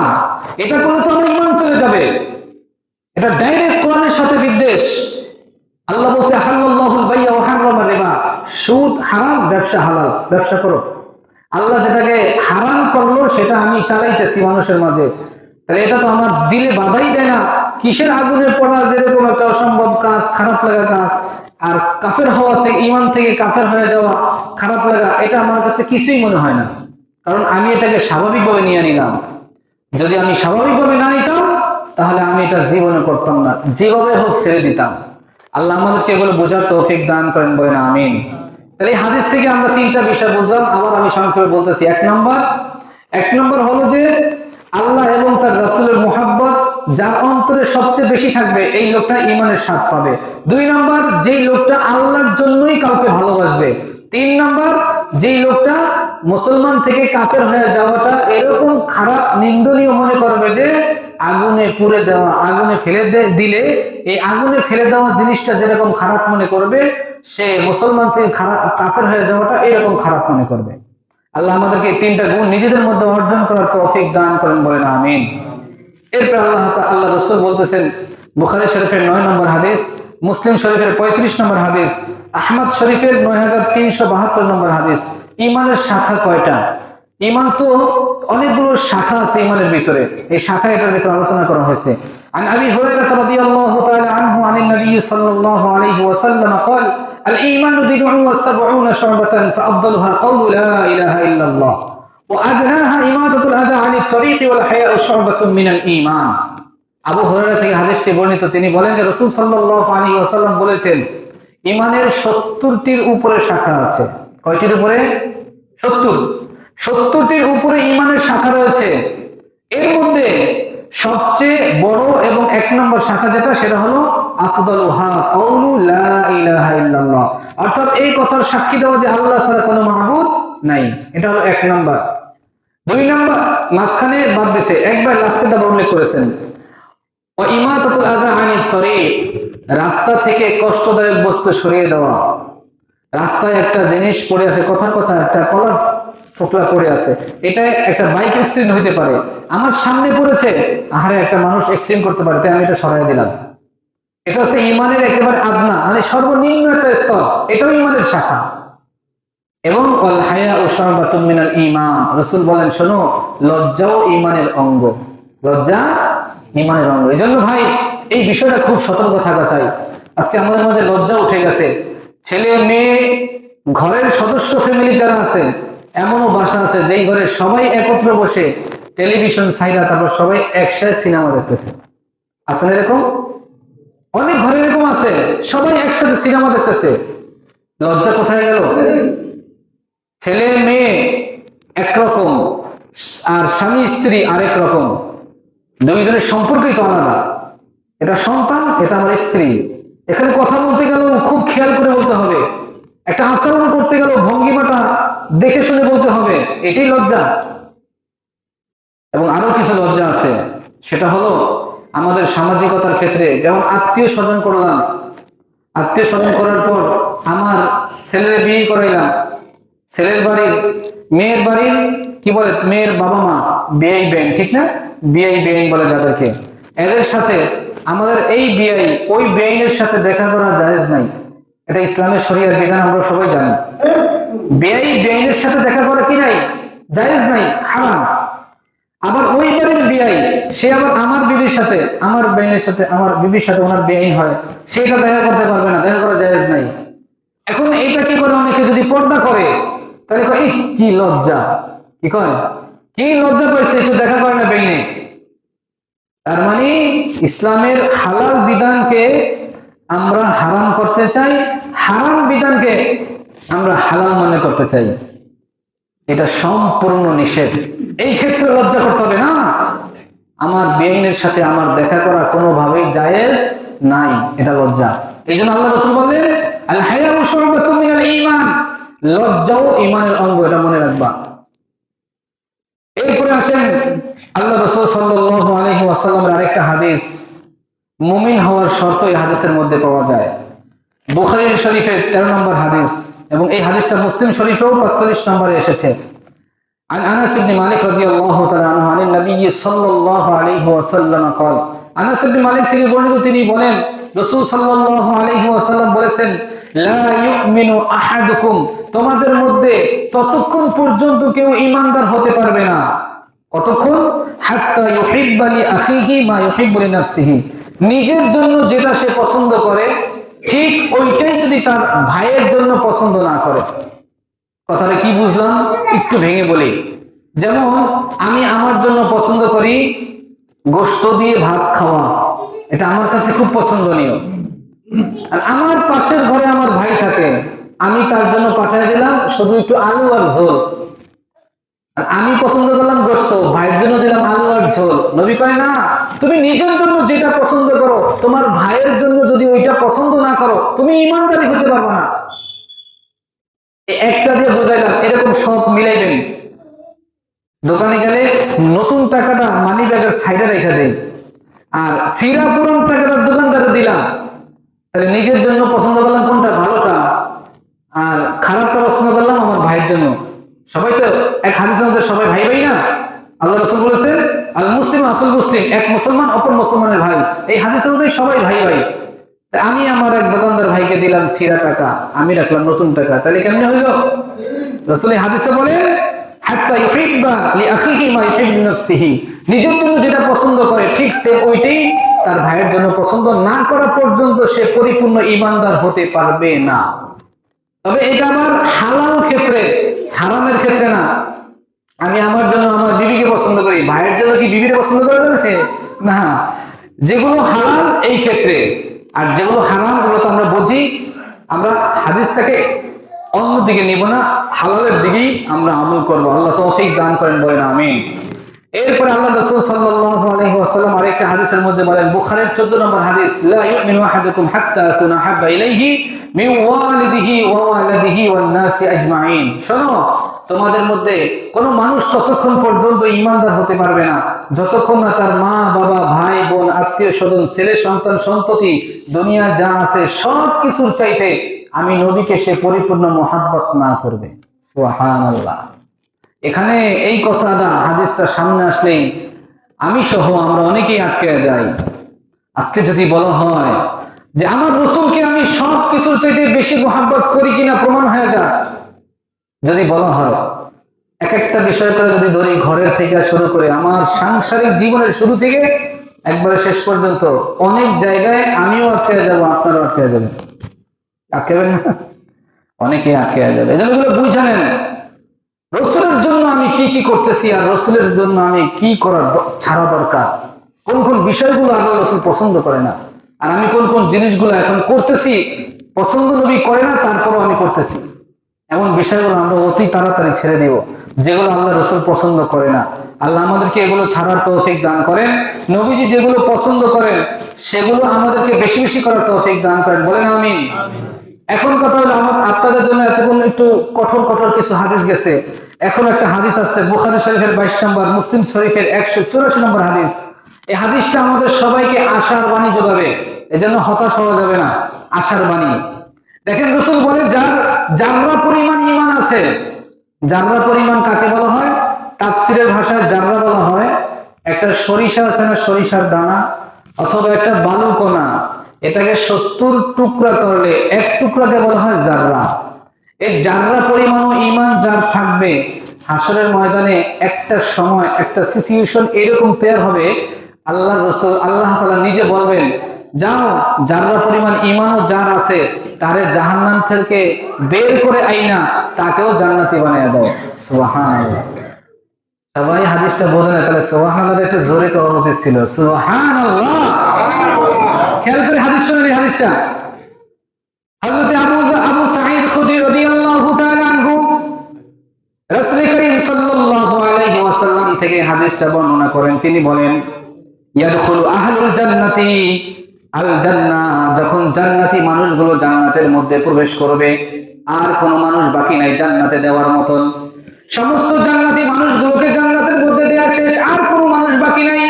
এটা করলে তো আমার ঈমান চলে যাবে, এটা ডাইরেক্ট কোরআনের সাথে বিদ্বেষ। আল্লাহ বলছে হালাল্লাহুল বাই'a ওয়া হারামার রিবা, সুদ হারাম, ব্যবসা হালাল, ব্যবসা করো। আল্লাহ যেটাকে হারাম করলো সেটা আমি চালাইতেছি মানুষের মাঝে, তাহলে এটা তো আমার দিলে বাধাই দেয় না। কিসের আগুনে পড়া যেরকম একটা অসম্ভব কাজ, খারাপ লাগা কাজ, আর কাফের হওয়া থেকে, ঈমান থেকে কাফের হয়ে যাওয়া, খারাপ লাগা, এটা আমার কাছে কিছুই মনে হয় না, কারণ আমি এটাকে স্বাভাবিকভাবে নিয়ে নিলাম। যদি আমি স্বাভাবিকভাবে না নিতাম তাহলে আমি এটা জীবনে করতাম না, যেভাবে হোক ছেড়ে দিতাম। আল্লাহ আমাদেরকে এগুলো বোঝার তৌফিক দান করেন, বলেন আমিন। তাহলে এই হাদিস থেকে আমরা তিনটা বিষয় বুঝলাম, আবার আমি সংক্ষেপে বলতেছি। এক নম্বর হলো যে আল্লাহ এবং তার রাসূলের মুহাব্বত যার অন্তরে সবচেয়ে বেশি থাকবে, এই লোকটা ঈমানের স্বাদ পাবে। 2 নম্বর, যেই লোকটা আল্লাহর জন্যই কাউকে ভালোবাসবে। 3 নম্বর, যেই লোকটা মুসলমান থেকে কাফের হয়ে যাওয়াটা এরকম খারাপ, নিন্দনীয় মনে করবে যে আগুনে পুড়ে যাওয়া, আগুনে ফেলে দিলে এই আগুনে ফেলে দেওয়া জিনিসটা যেরকম খারাপ মনে করবে, সে মুসলমান থেকে কাফের হয়ে যাওয়াটা এরকম খারাপ মনে করবে। আল্লাহ আমাদেরকে এই 3টা গুণ নিজেদের মধ্যে অর্জন করার তৌফিক দান করেন, বলেন আমিন। এরপর আল্লাহ রাসূল বলতেছেন, বুখারী শরীফের 9 নম্বর হাদিস, মুসলিম শরীফের 35 নম্বর হাদিস, আহমদ শরীফের 9372 নম্বর হাদিস, ঈমানের শাখা কয়টা? ঈমান তো অনেকগুলো শাখা আছে ঈমানের ভিতরে, এই শাখা এটার ভিতরে আলোচনা করা হয়েছে। আন আবি হুরায়রা রাদিয়াল্লাহু তাআলা আনহু আনিন নবী সাল্লাল্লাহু আলাইহি ওয়াসাল্লাম قال الإيمان بضع وسبعون شعبة فأفضلها قول لا إله إلا الله وأدناها إماطة الأذى عن الطريق والحياء شعبة من الإيمان। আবু হুরায়রা থেকে হাদিসটি বর্ণিত, তিনি বলেন যে রাসূল সাল্লাল্লাহু আলাইহি ওয়াসাল্লাম বলেছেন, ঈমানের 70টির উপরে শাখা আছে। কয়টির উপরে? 70টির উপরে ঈমানের শাখা রয়েছে। এর মধ্যে সবচেয়ে বড় এবং 1 নম্বর শাখা যেটা, সেটা হলো আফদালুহা কাউলু লা ইলাহা ইল্লাল্লাহ, অর্থাৎ এই কথার সাক্ষী দেওয়া যে আল্লাহ ছাড়া কোনো মাবুদ নাই, এটা হলো 1 নম্বর। 2 নম্বর মাঝখানে বাদ দিয়েছে, একবার লাস্টেটা উল্লেখ করেছেন, ওয়া ইমাতাতুল আযা আনিত তরিক, রাস্তা থেকে কষ্টদায়ক বস্তু সরিয়ে দেওয়া। রাস্তায় একটা জিনিস পড়ে আছে, কথার কথা একটা কলার ছোকলা পড়ে আছে, এটা একটা বাইক অ্যাক্সিডেন্ট হইতে পারে, আমার সামনে পড়েছে, আহারে একটা মানুষ অ্যাক্সিডেন্ট করতে পারে, তাই আমি এটা সরাই দিলাম। এটা হচ্ছে ঈমানের একেবারে আদনা, মানে সর্বনিম্ন একটা স্তর, এটাও ঈমানের শাখা। এবং ওয়াল হায়াউ শু'বাতুম মিনাল ঈমান, রাসূল বলেন, শোনো, লজ্জাও ঈমানের অঙ্গ, লজ্জা ঈমানের অঙ্গ। এজন্য ভাই এই বিষয়টা খুব সতর্ক থাকা চাই। আজকে আমাদের মধ্যে লজ্জা উঠে গেছে, ছেলে মেয়ে, ঘরের সদস্য ফ্যামিলি যারা আছে, এমনও বাসা আছে যেই ঘরে সবাই একত্র বসে টেলিভিশন ছাইরা তারপর সবাই একসাথে সিনেমা দেখতেছে। আছে না এরকম? অনেক ঘরে এরকম আছে, সবাই একসাথে সিনেমা দেখতেছে। লজ্জা কোথায় গেল? ছেলে মেয়ে একরকম আর স্বামী স্ত্রী আরেক রকম, দুইজনের সম্পর্কই তো আলাদা। এটা সন্তান, এটা আমার স্ত্রী। এখানে কথা বলতে গেলেও খুব খেয়াল করে বলতে হবে, একটা আচরণ করতে গেলেও ভঙ্গিমাটা দেখে শুনে বলতে হবে, এটাই লজ্জা। এবং আরো কিছু লজ্জা আছে, সেটা হলো আমাদের সামাজিকতার ক্ষেত্রে, যেমন আত্মীয় স্বজন করলাম, আত্মীয় স্বজন করার পর আমার ছেলের বিয়ে করাইলাম, ছেলের বাড়ির মেয়ের বাড়ির কি বলে, মেয়ের বাবা মা বিয়াই বেন, ঠিক না? বিয়াই বেন বলে যাদেরকে, এদের সাথে আমাদের এই বিয়াই ওই বেইনের সাথে দেখা করা জায়েজ নাই, এটা ইসলামের শরীয়তের বিধান, আমরা সবাই জানি। বিয়াই বেইনের সাথে দেখা করা কি নাই? জায়েজ নাই, হারাম। আবার ওই বাড়ির বিয়াই, সে আবার আমার বিবির সাথে, আমার বেইনের সাথে, আমার বিবির সাথে ওনার বেইন হয়, সেটা দেখা করতে পারবে না, দেখা করা জায়েজ নাই। এখন এটা কি করে, অনেকে যদি পর্দা করে তাহলে কয় কি লজ্জা, কি কয়, কি লজ্জা পাইছে, একটু দেখা করে না বেইনে। তার মানে ইসলামের হালাল বিধানকে আমরা হারাম করতে চাই, হারাম বিধানকে আমরা হালাল মনে করতে চাই, এটা সম্পূর্ণ নিষেধ। এই ক্ষেত্রে লজ্জা করতে হবে না, আমার বেইনের সাথে আমার দেখা করা কোনোভাবেই জায়েজ নাই, এটা লজ্জা। এই জন্য আল্লাহ রাসূল বলেন, আল হায়াউ শু'বাতুম মিনাল ঈমান, লজ্জাও ঈমানের অঙ্গ, এটা মনে রাখবা। এরপরে আসেন আল্লাহ রাসূল সাল্লাল্লাহু আলাইহি ওয়াসাল্লামের আরেকটা হাদিস, মুমিন হওয়ার শর্ত এই হাদিসের মধ্যে পাওয়া যায়। বুখারী শরীফের 13 নম্বর হাদিস, এবং এই হাদিসটা মুসলিম শরীফেও 45 নম্বরে এসেছে। عن انس بن مالك رضي الله تعالى عنه عن النبي صلى الله عليه وسلم قال আনাস ইবনে মালিক থেকে বর্ণিত, তিনি বলেন রাসূল সাল্লাল্লাহু আলাইহি ওয়াসাল্লাম বলেছেন, লা ইউমিনু আহাদুকুম, তোমাদের মধ্যে ততক্ষণ পর্যন্ত কেউ ঈমানদার হতে পারবে না, কতক্ষণ? হাত্তা ইউহিব্বা লি আখিহি মা ইউহিব্বু লি নাফসিহি, নিজের জন্য যেটা সে পছন্দ করে ঠিক ওইটাই যদি তার ভাইয়ের জন্য পছন্দ না করে। কথাটা কি বুঝলাম একটু ভেঙে বলি। যেমন আমি আমার জন্য পছন্দ করি গোশত দিয়ে ভাত খাওয়া, এটা আমার কাছে খুব পছন্দনীয়। আর আমার পাশের ঘরে আমার ভাই থাকে, আমি তার জন্য পাঠিয়ে দিলাম শুধু একটু আলু আর ঝোল। আর আমি পছন্দ করলাম গোশত, ভাইয়ের জন্য দিলাম আলু আর ঝোল। নবী কয় না, তুমি নিজের জন্য যেটা পছন্দ করো তোমার ভাইয়ের জন্য যদি ওইটা পছন্দ না করো তুমি ঈমানদারি হতে পারবে না। একটা দিয়ে বুঝাইলাম, এরকম সব মিলাইবেন। দোকানে গেলে নতুন টাকাটা মানি ব্যাগের সাইডে রেখে দেই, আর সিরা পুরান টাকাটা দোকানদারে দিলাম, তাহলে নিজের জন্য পছন্দ করলাম কোনটা, ভালোটা, আর খারাপটা পছন্দ করলাম আমার ভাইয়ের জন্য। সবাই তো এক হাদিস আছে, সবাই ভাই ভাই না? আল্লাহ রাসূল বলেছেন, আল মুসলিম আখুল মুসলিম, এক মুসলমান অপর মুসলমানের ভাই। এই হাদিস অনুযায়ী সবাই ভাই ভাই। আমি আমার এক দোকানদার ভাইকে দিলাম সিরা টাকা, আমি রাখলাম নতুন টাকা, তাহলে কেমনে হইল? রাসূল হাদিসে বলেন, হাত্তা ইউহিব্বা লি আখিহি মা ইউহিব্বু লি নাফসিহি, নিজের জন্য যেটা পছন্দ করে ঠিক সে ওইটাই তার ভাইয়ের জন্য পছন্দ না করা পর্যন্ত সে পরিপূর্ণ ঈমানদার হতে পারবে না। তবে এটা আমার হালাল ক্ষেত্রে, হারামের ক্ষেত্রে না। আমি আমার জন্য আমার বিবিকে পছন্দ করি, ভাইয়ের জন্য কি বিবিকে পছন্দ করা যাবে না? যেগুলো হালাল এই ক্ষেত্রে, আর যেগুলো হারাম ওগুলো তো আমরা বুঝি, আমরা হাদিসটাকে অন্যদিকে নিব না, হালালের দিকেই আমরা আমল করবো। আল্লাহ তৌফিক দান করেন, বলেন আমিন। এরপরে আল্লাহ রাসূল সাল্লাল্লাহু আলাইহি ওয়াসাল্লাম আরেকটা হাদিসের মধ্যে বলেন, বুখারীর 14 নম্বর হাদিস, লা ইউমিনু আহাদুকুম হাত্তা আকুনা হাব্বা ইলাইহি মিন ওয়ালিদিহি ওয়া ওয়ালাদিহি ওয়ান নাসি আজমাইন। শোনো, তোমাদের মধ্যে কোন মানুষ ততক্ষণ পর্যন্ত ঈমানদার হতে পারবে না যতক্ষণ না তার মা বাবা ভাই বোন আত্মীয় স্বজন ছেলে সন্তান সন্ততি দুনিয়া যা আছে সব কিছুর চাইতে আমি নবীকে সে পরিপূর্ণ মোহাব্বত না করবে। সুবহানাল্লাহ। এখানে এই কথাটা হাদিসটা সামনে আসলেই আমি সহ আমরা অনেকেই আটকে যাই। আজকে যদি বলা হয় যে আমার রাসূলকে আমি সব কিছুর চাইতে বেশি মোহাব্বত করি কিনা প্রমাণ হয়ে যায়, যদি বলা হয় এক একটা বিষয় করে যদি ধরি, ঘরের থেকে শুরু করে আমার সাংসারিক জীবনের শুরু থেকে একবারে শেষ পর্যন্ত অনেক জায়গায় আমিও আটকে যাব, আপনারাও আটকে যাবেন। আটকেবেন না? অনেকে আটকে যাবে। এজন্য এগুলো বুঝে নেন, রাসূলের জন্য আমি কি কি করতেছি আর রাসূলের জন্য আমি কি করার ছাড়া দরকার, কোন কোন বিষয়গুলো আল্লাহ রাসূল পছন্দ করে না, আর আমি কোন কোন জিনিসগুলো এখন করতেছি পছন্দ নবী করে না তারপরও আমি করতেছি। এমন বিষয়গুলো আমরা অতি তাড়াতাড়ি ছেড়ে দিব, যেগুলো আল্লাহ রাসূল পছন্দ করে না। আল্লাহ আমাদেরকে এগুলো ছাড়ার তৌফিক দান করেন। নবীজি যেগুলো পছন্দ করেন সেগুলো আমাদেরকে বেশি বেশি করার তৌফিক দান করেন, বলেন আমিন। এখন কথা হলো, আপনাদের জন্য এতক্ষণ একটু কঠোর কঠোর কিছু হাদিস গেছে, এখন একটা হাদিস আছে বুখারী শরীফের 22 নম্বর, মুসলিম শরীফের 184 নম্বর হাদিস। এই হাদিসটা আমাদের সবাইকে আশার বাণী যোগাবে, এজন্য হতাশ হওয়া যাবে না, আশার বাণী। দেখেন রাসূল বলে, যার জাররা পরিমাণ ঈমান আছে। জাররা পরিমাণ কাকে বলা হয়? তাফসীরের ভাষায় জাররা বলা হয় একটা সরিষা আছে না, সরিষার দানা, অথবা একটা বালুকণা, এটাকে 70 টুকরা করলে এক টুকরাকে বলা হয় জাররা। এই জাররা পরিমাণ ঈমান যার থাকবে, হাসরের ময়দানে একটা সময় একটা সিচুয়েশন এরকম তৈরি হবে, আল্লাহ রাসূল আল্লাহ তাআলা নিজে বলবেন, যাও জাররা পরিমাণ ঈমানও যার আছে তারে জাহান্নাম থেকে বের করে আইনা তাকেও জান্নাতি বানিয়ে দাও। সুবহানাল্লাহ। সবাই হাদিসটা বোঝে না, তাহলে সুবহানাল্লাহ একটু জোরে কওয়া উচিত ছিল। সুবহানাল্লাহ। খেয়াল করে হাদিস শুনুন। এই হাদিসটা হযরত আবু সাঈদ খুদরি রাদিয়াল্লাহু তাআলা আনহু রাসূল করিম সাল্লাল্লাহু আলাইহি ওয়াসাল্লাম থেকে হাদিসটা বর্ণনা করেন। তিনি বলেন, ইয়াদখুলু আহলুল জান্নাতি আল জান্নাহ, যখন জান্নাতি মানুষগুলো জান্নাতের মধ্যে প্রবেশ করবে আর কোনো মানুষ বাকি নাই জান্নাতে দেওয়ার মতন, সমস্ত জান্নাতি মানুষগুলোকে জান্নাতের মধ্যে দেয়া শেষ, আর কোনো মানুষ বাকি নাই।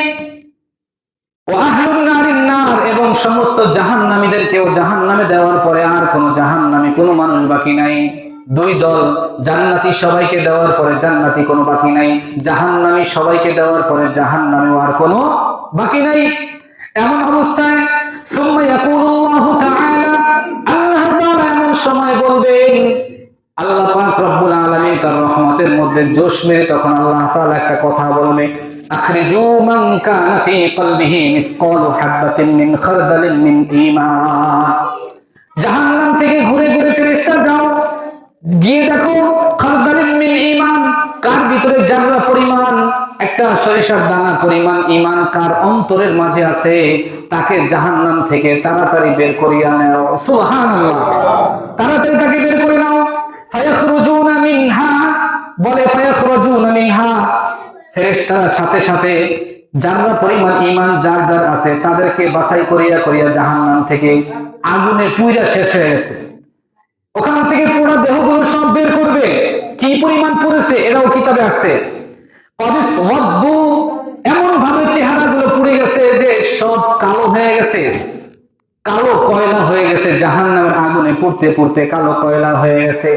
ও আহলুন নারিন নার, এবং সমস্ত জাহান্নামীদেরকেও জাহান্নামে দেওয়ার পরে আর কোনো জাহান্নামী কোনো মানুষ বাকি নাই। দুই দল, জান্নাতি সবাইকে দেওয়ার পরে জান্নাতি কোনো বাকি নাই, জাহান্নামী সবাইকে দেওয়ার পরে জাহান্নামীও আর কোনো বাকি নাই। এমন অবস্থায় সুম্মা ইয়াকুলুল্লাহু তাআলা, আল্লাহ তাআলা এমন সময় বলবেন, আল্লাহ পাক রব্বুল আলামিন তার রহমতের মধ্যে জোশ মেরে তখন আল্লাহ তাআলা একটা কথা বলবে, আখরিজু মান কানা ফি কলবিহি মিসকালু হাববাতিন মিন খারদালিন মিন ঈমান। জাহান্নাম থেকে ঘুরে ঘুরে ফেরেশতা যাও, গিয়ে দেখো খারদালিন মিন ঈমান, কার ভিতরে জাররা পরিমাণ, একটা সরিষার দানা পরিমাণ ঈমান কার অন্তরের মাঝে আছে, তাকে জাহান্নাম থেকে তাড়াতাড়ি বের করিয়া নাও। সুবহানাল্লাহ, তাড়াতাড়ি তাকে বের করে নাও। ফায়াখরুজুনা মিনহা, বলে ফায়াখরুজুনা মিনহা, ফেরেশতারা সাথে সাথে যারা পরিমাণ ঈমান যার যার আছে তাদেরকে বাছাই করিয়া করিয়া জাহান্নাম থেকে আগুনে পুইরা শেষ হয়ে গেছে, ওখান থেকে পুরো দেহগুলো সব বের করবে। কি পরিমাণ পড়েছে এরাও কিতাবে আসছে, কদিস ওয়াদ্দু, এমন ভাবে চেহারাগুলো পুড়ে গেছে যে সব কালো হয়ে গেছে, কালো কয়লা হয়ে গেছে, জাহান্নামের আগুনে পুড়তে পুড়তে কালো কয়লা হয়ে গেছে।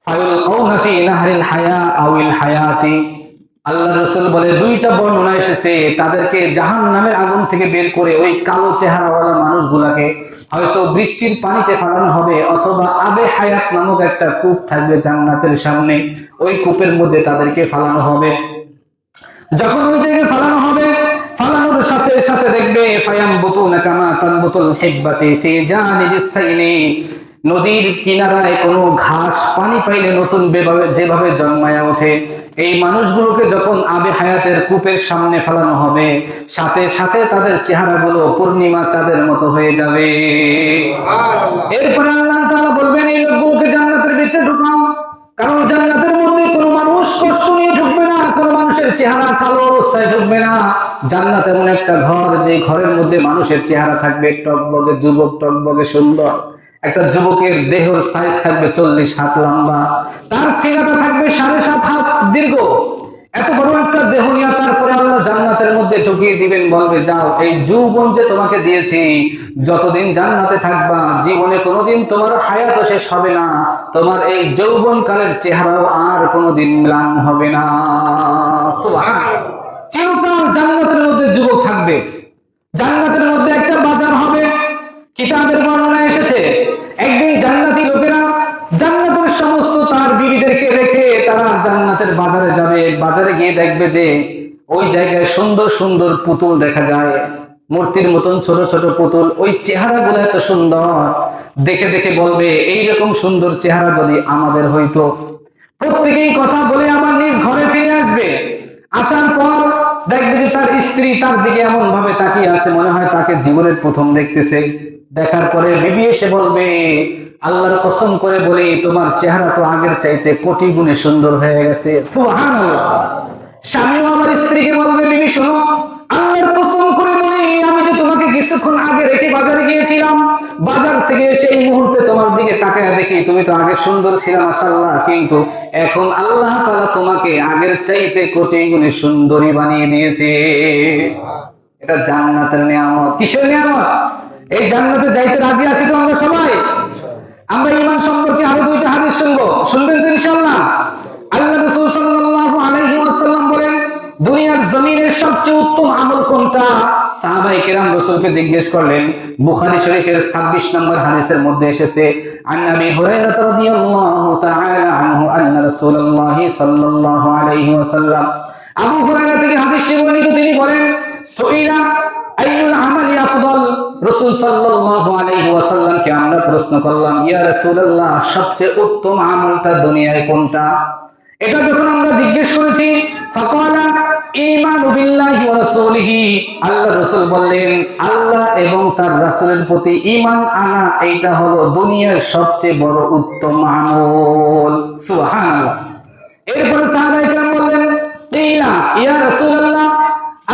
ফায়ুলকাউনা ফি নাহরিল হায়া আউল হায়াতি, আল্লাহ রাসূল বলে দুইটা বর্ণনা এসেছে, তাদেরকে জাহান্নামের আগুন থেকে বের করে ওই কালো চেহারাওয়ালা মানুষগুলাকে হয়তো বৃষ্টির পানিতে ফালানো হবে, অথবা আবে হায়াত নামক একটা কূপ থাকবে জান্নাতের সামনে, ওই কূপের মধ্যে তাদেরকে ফালানো হবে। যখন ওই জায়গায় ফালানো হবে, ফালানোর সাথে সাথে দেখবে ফায়ামবুতুনা কামা তানবুতুল হিব্বাতি ফি জানিবিস সাইলি, নদীর কিনারায় কোনো ঘাস পানি পাইলে নতুন যেভাবে জন্মায়া ওঠে, এই মানুষগুলোকে যখন আবে হায়াতের কূপের সামনে ফেলানো হবে, সাথে সাথে তাদের চেহারাগুলো পূর্ণিমা চাঁদের মতো হয়ে যাবে। এরপরে আল্লাহ তাআলা বলবেন এই লোকগুলোকে জান্নাতের ভিতরে ঢুকাও, কারণ জান্নাতের মধ্যে কোনো মানুষ কষ্ট নিয়ে ঢুকবে না, কোনো মানুষের চেহারা কালো অবস্থায় ঢুকবে না। জান্নাত এমন একটা ঘর, যে ঘরের মধ্যে মানুষের চেহারা থাকবে টকবগে যুবক, টকবগে সুন্দর। একটা যুবকের দেহের সাইজ থাকবে 40 হাত লম্বা, তার সিনাটা থাকবে 7.5 হাত দীর্ঘ, এত বড় একটা দেহ নিয়ে তারপরে আল্লাহ জান্নাতের মধ্যে ঢুকিয়ে দিবেন, বলবে যাও এই যৌবন যে তোমাকে দিয়েছি, যতদিন জান্নাতে থাকবা জীবনে কোনোদিন তোমার হায়াত শেষ হবে না, তোমার এই যৌবন কালের চেহারাও আর কোনোদিন ম্লান হবে না। সুবহানাল্লাহ, চিরকাল জান্নাতের মধ্যে যুবক থাকবে। জান্নাতের মধ্যে একটা বাজার হবে, কিতাবের বর্ণনা এসেছে একদিন জান্নাতি লোকেরা জান্নাতের সমস্ত তার বিবিদেরকে রেখে তারা জান্নাতের বাজারে যাবে। বাজারে গিয়ে দেখবে যে ওই জায়গায় সুন্দর সুন্দর পুতুল দেখা যায়, মূর্তির মতন ছোট ছোট পুতুল, ওই চেহারাগুলো এত সুন্দর, দেখে দেখে বলবে এইরকম সুন্দর চেহারা যদি আমাদের হইতো। প্রত্যেকেই কথা বলে আবার নিজ ঘরে ফিরে আসবে। আসার পর দেখবে যে তার স্ত্রী তার দিকে এমন ভাবে তাকিয়ে আছে, মনে হয় তাকে জীবনের প্রথম দেখতেছে। দেখার পরে বিবি এসে বলবে, আল্লাহর কসম করে বলি তোমার চেহারা তো আগের চাইতে কোটি গুণে সুন্দর হয়ে গেছে। সুবহানাল্লাহ। স্বামীও আমার স্ত্রীকে বলবে, বিবি শোনো, আল্লাহর কসম করে বলি আমি যে তোমাকে কিছুক্ষণ আগে রেখে বাজারে গিয়েছিলাম, বাজার থেকে সেই মুহূর্তে তোমার দিকে তাকায় দেখি তুমি তো আগে সুন্দর ছিলে মাশাআল্লাহ, কিন্তু এখন আল্লাহ তাআলা তোমাকে আগের চাইতে কোটি গুণে সুন্দরী বানিয়ে দিয়েছে। এটা জান্নাতের নিয়ামত। কিসের নিয়ামত? এই জান্নাতে যাইতে রাজি আছি তো আমরা সবাই? আমরা ঈমান সম্পর্কে আরো দুইটা হাদিস শুনবো, শুনবেন তো ইনশাআল্লাহ? আল্লাহ রাসূল সাল্লাল্লাহু আলাইহি ওয়াসাল্লাম বলেন দুনিয়ার জমিনের সবচেয়ে উত্তম আমল কোনটা? সাহাবায়ে কেরাম রাসূলকে জিজ্ঞেস করলেন। বুখারী শরীফের 26 নম্বর হাদিসের মধ্যে এসেছে, আন নবী হুরায়রা রাদিয়াল্লাহু তাআলা আনহু আন্না রাসূলুল্লাহ সাল্লাল্লাহু আলাইহি ওয়াসাল্লাম, আবু হুরায়রা থেকে হাদিসটি বর্ণিত, তিনি বলেন সুইলা আইয়ুল আমালি আফদল, রাসূল সাল্লাল্লাহু আলাইহি ওয়াসাল্লামকে আমরা প্রশ্ন করলাম, ইয়া রাসূলুল্লাহ সবচেয়ে উত্তম আমলটা দুনিয়ায় কোনটা? এটা যখন আমরা জিজ্ঞেস করেছি, ফাকালা ঈমানু বিল্লাহি ওয়া রাসূলিহি, আল্লাহ রাসূল বললেন আল্লাহ এবং তার রাসূলের প্রতি ঈমান আনা, এইটা হলো দুনিয়ার সবচেয়ে বড় উত্তম আমল। সুবহানাল্লাহ। এরপরে সাহাবায়ে কেরাম বললেন, কিলা ইয়া রাসূলুল্লাহ,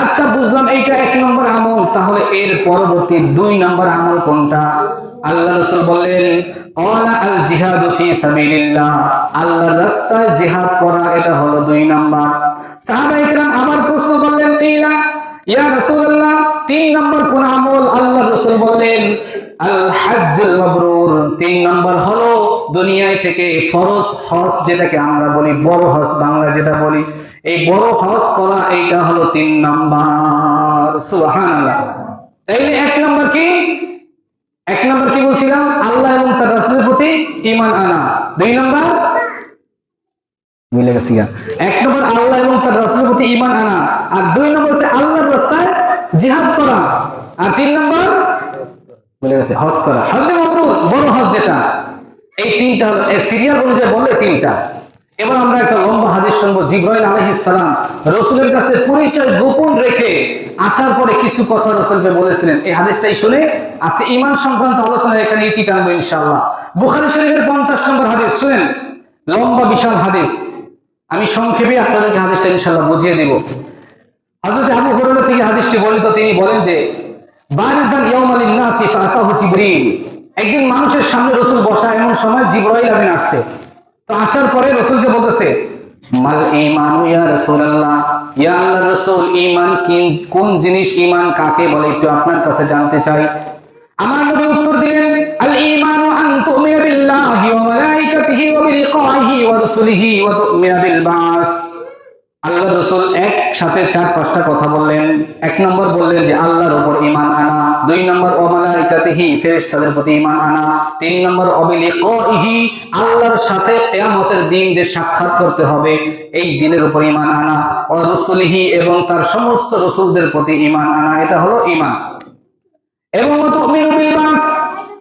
আচ্ছা বুঝলাম এইটা 1 নম্বর আমল, তাহলে এর পরবর্তী 2 নম্বর আমল কোনটা? আল্লাহ রাসূল বললেন, ক্বালা আল জিহাদু ফি সাবিলিল্লাহ, আল্লাহর রাস্তায় জিহাদ করা, এটা হলো 2 নাম্বার। সাহাবায়ে কেরাম আবার প্রশ্ন করলেন, কিলা ইয়া রাসূলুল্লাহ তিন নম্বর কোন আমল? আল্লাহ রাসূল বলেন আল হজ্জুল মাবরুর। তিন নম্বর হলো দুনিয়ায় থেকে ফরজ হজ, যেটাকে আমরা বলি বড় হজ, বাংলা যেটা বলি এই বড় হজ করা, এইটা হলো তিন নম্বর। সুবহানাল্লাহ। তাইলে এক নম্বর কি? এক নম্বর কি বলছিলাম? আল্লাহ এবং তার রাসূলের প্রতি ঈমান আনা। দুই নম্বর মিলে গেছে। এক নম্বর আল্লাহ এবং তার রাসূলের প্রতি ঈমান আনা, আর দুই নম্বর হচ্ছে আল্লাহর রাস্তায় জিহাদ করা, আর তিন নম্বর মিলে গেছে হজ করা। হজ মাবরুর, বড় হজ যেটা, এই তিনটা হলো সিরিয়াল অনুযায়ী বলে তিনটা। এবার আমরা একটা লম্বা হাদিস শুনবো। জিবরাইল আলাইহিস সালাম রাসূলের কাছে পরিচয় গোপন রেখে আসার পরে কিছু কথা রাসূলকে বলেছিলেন। এই হাদিসটাই শুনে আজকে ঈমান সংক্রান্ত আলোচনা এখানে ইতি টানবো ইনশাআল্লাহ। বুখারী শরীফের 50 নম্বর হাদিস শুনেন, লম্বা বিশাল হাদিস। আমি সংক্ষেপে আপনাদেরকে হাদিসটা ইনশাআল্লাহ বুঝিয়ে দেব। হযরত আবু হুরায়রা থেকে হাদিসটি বর্ণিত, তিনি বলেন যে বারিজান ইয়াউমাল লিন-নাসি ফাআতাহু জিবরিল। একদিন মানুষের সামনে রাসূল বসা, এমন সময় জিবরাইল আমিন আসছে। তো আসার পরে রাসূলকে বলতেছে মাল ঈমানু ইয়া রাসূলুল্লাহ, ইয়া আল্লাহর রাসূল, ঈমান কোন জিনিস? ঈমান কাকে বলে একটু আপনার কাছে জানতে চাই। আমার নবী উত্তর দিলেন আল ঈমানু আন তু'মিনা বিল্লাহি ওয়া মালাইকাতিহি ওয়া বিলিকাইহি ওয়া রাসূলিহি ওয়া তু'মিনা বিল বাস। আল্লাহ রাসূল একসাথে 4-5টা কথা বললেন। এক নম্বর বললেন যে আল্লাহর উপর ঈমান আনা, দুই নম্বর ওয়া মালাইকাতিহি, ফেরেশতাদের প্রতি ঈমান আনা, তিন নম্বর ওয়া বিলিকাইহি, আল্লাহর সাথে কিয়ামতের দিন যে সাক্ষাৎ করতে হবে এই দিনের উপর ঈমান আনা, ওয়া রাসূলিহি, এবং তার সমস্ত রাসূলদের প্রতি ঈমান আনা। এটা হলো ঈমান। এবং তুমিনু বিল বাস,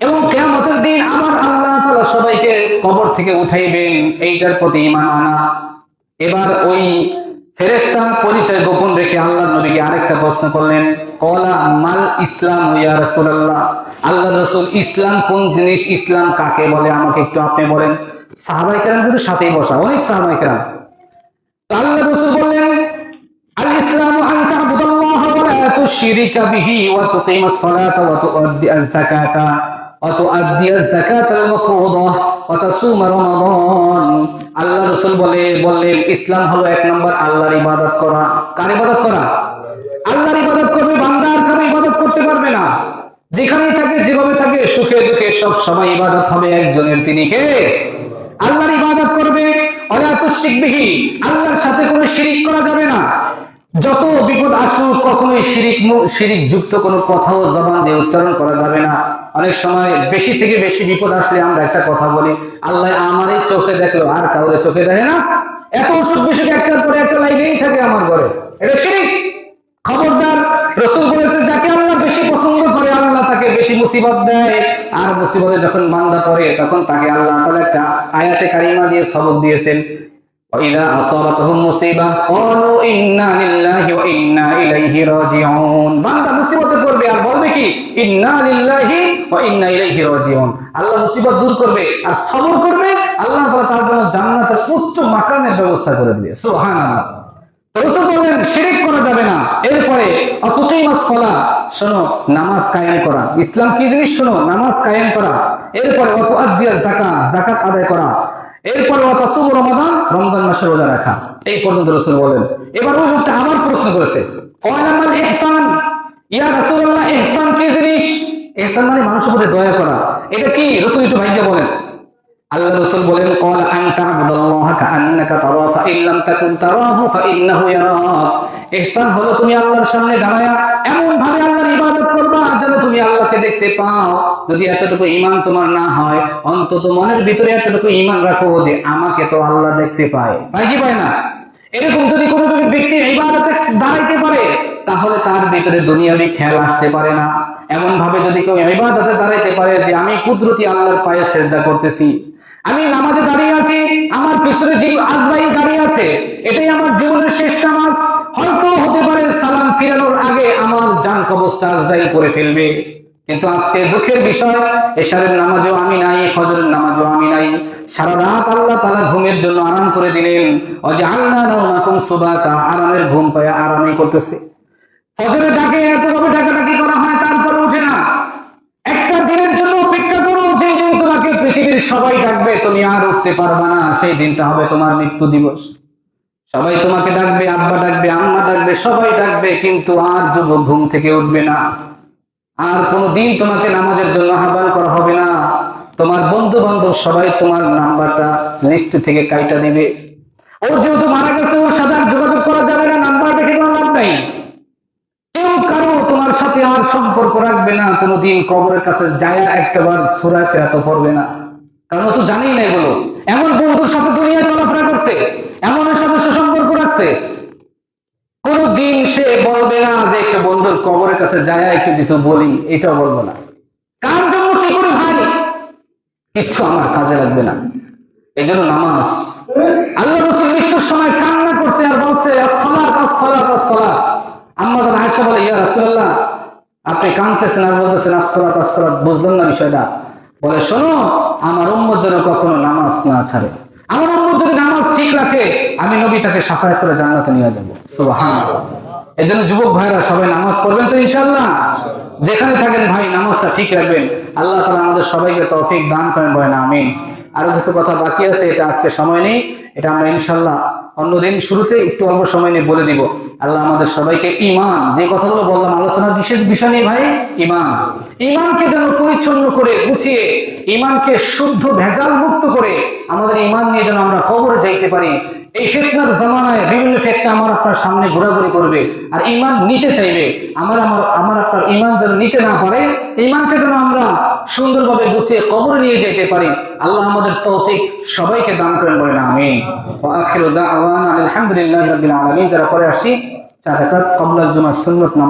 এবং কিয়ামতের দিন আমার আল্লাহ তাআলা সবাইকে কবর থেকে উঠাইবেন, এইটার প্রতি ঈমান আনা। এবার ওই ফেরেশতা পরিচয় গোপন রেখে আল্লাহর নবীকে আরেকটা প্রশ্ন করলেন, ক্বালা মাল ইসলাম ইয়া রাসূলুল্লাহ, আল্লাহর রাসূল, ইসলাম কোন জিনিস? ইসলাম কাকে বলে আমাকে একটু আপনি বলেন। সাহাবায়ে কেরাম কিন্তু সাথেই বসা, অনেক সাহাবায়ে কেরাম। তো আল্লাহর রাসূল বললেন আল ইসলামু আন তা'বুদাল্লাহা ওয়া লা তুশরিকা বিহি ওয়া তুকিমাস সালাতা ওয়া তু'আদ্দিয়াজ যাকাতা ওয়া তু'আদ্দিয়াজ যাকাতাল মাফরুদা ওয়া তাসুমা রমাদান। আল্লাহ রাসূল বললেন ইসলাম হলো এক নম্বর আল্লাহর ইবাদত করা। কার ইবাদত করা? আল্লাহর ইবাদত করবে বান্দা, আর কারো ইবাদত করতে পারবে না। যেখানেই থাকে, যেভাবে থাকে, সুখে দুঃখে সব সময় ইবাদত হবে একজনের, তিনি কে? আল্লাহর ইবাদত করবে। ওয়া তুশরিক বিহি, আল্লাহর সাথে কোনো শিরিক করা যাবে না। যত বিপদ আসুক কখনোই শিরিক যুক্ত কোনো কথাও জবান দিয়ে উচ্চারণ করা যাবে না। অনেক সময় বেশি থেকে বেশি বিপদ আসলে আমরা একটা কথা বলি, আল্লাহ আমারই চোখে দেখলো, আর কাউরে চোখে দেখে না। এত অসুখ বিসুখ একটার পরে একটা লাগেই থাকে আমার ঘরে, এটা শিরিক। খবরদার, রাসূল বলেছে যাকে আল্লাহ বেশি পছন্দ করে আল্লাহ তাকে বেশি মুসিবত দেয়, আর মুসিবতে যখন বান্দা পড়ে তখন তাকে আল্লাহ তাআলা একটা আয়াতে কারিমা দিয়ে সবক দিয়েছেন, وَإِذَا أَصَابَتْهُمْ مُصِيبَةٌ قَالُوا إِنَّا لِلَّهِ وَإِنَّا إِلَيْهِ রাজিউন। বান্দা মুসিবতে পড়বে আর বলবে কি? ইন্না লিল্লাহি ওয়া ইন্না ইলাইহি রাজিউন। আল্লাহ মুসিবত দূর করবে আর সবর করবে, আল্লাহ তাআলা তার জন্য জান্নাতের উচ্চ মাকামের ব্যবস্থা করে দিবে। সুবহানাল্লাহ। রাসূল বলেন শিরক করা যাবে না। এরপরে আতুকিমাস সালাহ, শোনো নামাজ কায়েম করা। ইসলাম কি জিনিস? শোনো, নামাজ কায়েম করা। এরপরে আতুআদ্দিয়াজ যাকাত, যাকাত আদায় করা। এরপরে ওয়াতাসুম রমাদান, রমজান মাসে রোজা রাখা। এই পর্যন্ত রাসূল বলেন। এবার ওই লোকটা আবার প্রশ্ন করেছে, ক্বালামাল ইহসান, ইয়া রাসূলুল্লাহ, ইহসান কি জিনিস? ইহসান মানে মানুষের প্রতি দয়া করা। এটা কি রাসূল একটু ভাইয়া বলেন। আল্লাহ রাসূল বলেন ক্বালা আন তা'বুদাল্লাহা কাআন্নাকা তারাহু ফা ইন লাম তাকুন তারাহু ফা ইন্নাহু ইয়ারাক। ইহসান হলো তুমি আল্লাহর সামনে দাঁড়ায়া এমন ভাবে আল্লাহর ইবাদত করবা যেন তুমি আল্লাহকে দেখতে পাও। যদি এতটুকু ঈমান তোমার না হয়, অন্তত মনের ভিতরে এতটুকু ঈমান রাখো যে আমাকে তো আল্লাহ দেখতে পায়। পায় কি পায় না? এরকম যদি কোনো ব্যক্তি ইবাদতে দাঁড়াইতে পারে তাহলে তার ভিতরে দুনিয়াবি খেয়াল আসতে পারে না। এমন ভাবে যদি কেউ ইবাদতে দাঁড়াইতে পারে যে আমি কুদরতি আল্লাহর পায়ে সিজদা করতেছি, আমি নামাজে দাঁড়িয়ে আছি, আমার পিছনে আজরাইল দাঁড়িয়ে আছে, এটাই আমার জীবনের শেষ নামাজ। হয়তো হতে পারে সালাম ফিরানোর আগে আমার জান কবজটা আজরাইল করে ফেলবে। কিন্তু আজকে দুঃখের বিষয়, এশারের নামাজও আমি নাই, ফজরের নামাজও আমি নাই। সারা রাত আল্লাহ তাআলা ঘুমের জন্য আরাম করে দিলেন। ওয়াজআলনা নাওমাকুম সুবাতা, আরামের ঘুম পায় আরামই করতেছে। ফজরের ডাকে এতভাবে ডাকাডাকি করা হয়, তারপরে উঠে না। একটা দিনের জন্য অপেক্ষা করো, যে দিন তোমাকে পৃথিবীর সবাই ডাকবে, তুমি আর উঠতে পারবে না, সেই দিনটা হবে তোমার মৃত্যু দিবস। সবাই তোমাকে ডাকবে, আব্বা ডাকবে, আম্মা ডাকবে, সবাই ডাকবে, কিন্তু আর যুবক ঘুম থেকে উঠবে না। আর কোনোদিন তোমাকে নামাজের জন্য আহ্বান করা হবে না। তোমার বন্ধু বান্ধব সবাই তোমার নাম্বারটা লিস্ট থেকে কাইটা দিবে। ও যেহেতু মারা গেছে, ওর সাথে আর যোগাযোগ করা যাবে না, নাম্বার রেখে কোনো লাভ নাই। কেউ কারো তোমার সাথে আর সম্পর্ক রাখবে না। কোনোদিন কবরের কাছে যায় একটাবার সূরা কিরাত পড়বে না, কারণ ও তো জানেই না এগুলো। এমন বন্ধুর সাথে দুনিয়া চলাফেরা করছে, এমনের সাথে সুসম্পর্ক রাখছে, কোনদিন সে বলবে না যে একটা বন্ধুর কবরের কাছে যায় একটু কিছু বলি, এটাও বলবো না। কার জন্য কি করি ভাই, কিচ্ছু আমার কাজে লাগবে না। এই জন্য নামাজ, আল্লাহ রাসূল মৃত্যুর সময় কান্না করছে আর বলছে আসসালাত আসসালাত আসসালাত। আম্মা জান আয়েশা বলে, ইয়া রাসূলুল্লাহ, আপনি কাঁদতেছেন আর বলতেছেন আসসালাত আসসালাত, বুঝলাম না বিষয়টা। বলে, শোনো, আমার উম্মত যেন কখনো নামাজ না ছাড়ে। আমার উম্মত যদি নামাজ ঠিক রাখে, আমি নবী তাকে শাফায়াত করে জান্নাতে নিয়ে যাব। সুবহানাল্লাহ। এই জন্য যুবক ভাইরা সবাই নামাজ পড়বেন তো ইনশাআল্লাহ। যেখানে থাকেন ভাই, নামাজটা ঠিক রাখবেন। আল্লাহ তাআলা আমাদের সবাইকে তৌফিক দান করেন, বলেন আমিন। আরো কিছু কথা বাকি আছে, এটা আজকে সময় নেই, এটা আমরা ইনশাআল্লাহ অন্যদিন শুরুতে একটু অল্প সময় নিয়ে বলে দিব। আল্লাহ আমাদের সবাইকে ঈমান, যে কথাগুলো বললাম আলোচনার বিশেষ বিষয় নেই ভাই, ঈমান, ঈমানকে যেন পরিচ্ছন্ন করে গুছিয়ে, ঈমানকে শুদ্ধ ভেজাল মুক্ত করে আমাদের ঈমান নিয়ে যেন আমরা কবরে যাইতে পারি। এই ফিতনার জামানায় বিভিন্ন ফিতনা আমার আপনার সামনে ঘোরাঘুরি করবে, আর ঈমান নিতে চাইবে। আমার আপনার ঈমান যেন নিতে না পারে, ঈমানকে যেন আমরা সুন্দরভাবে গুছিয়ে কবরে নিয়ে যেতে পারি। আল্লাহ আমাদের তৌফিক সবাইকে দান করেন, বলেন আমিন। ওয়া আখিরু দাওয়ানা আলহামদুলিল্লাহি রাব্বিল আলামিন। যারা পরে আসি 4 রাকাত ক্বাবলাল জুমআহ সুন্নাত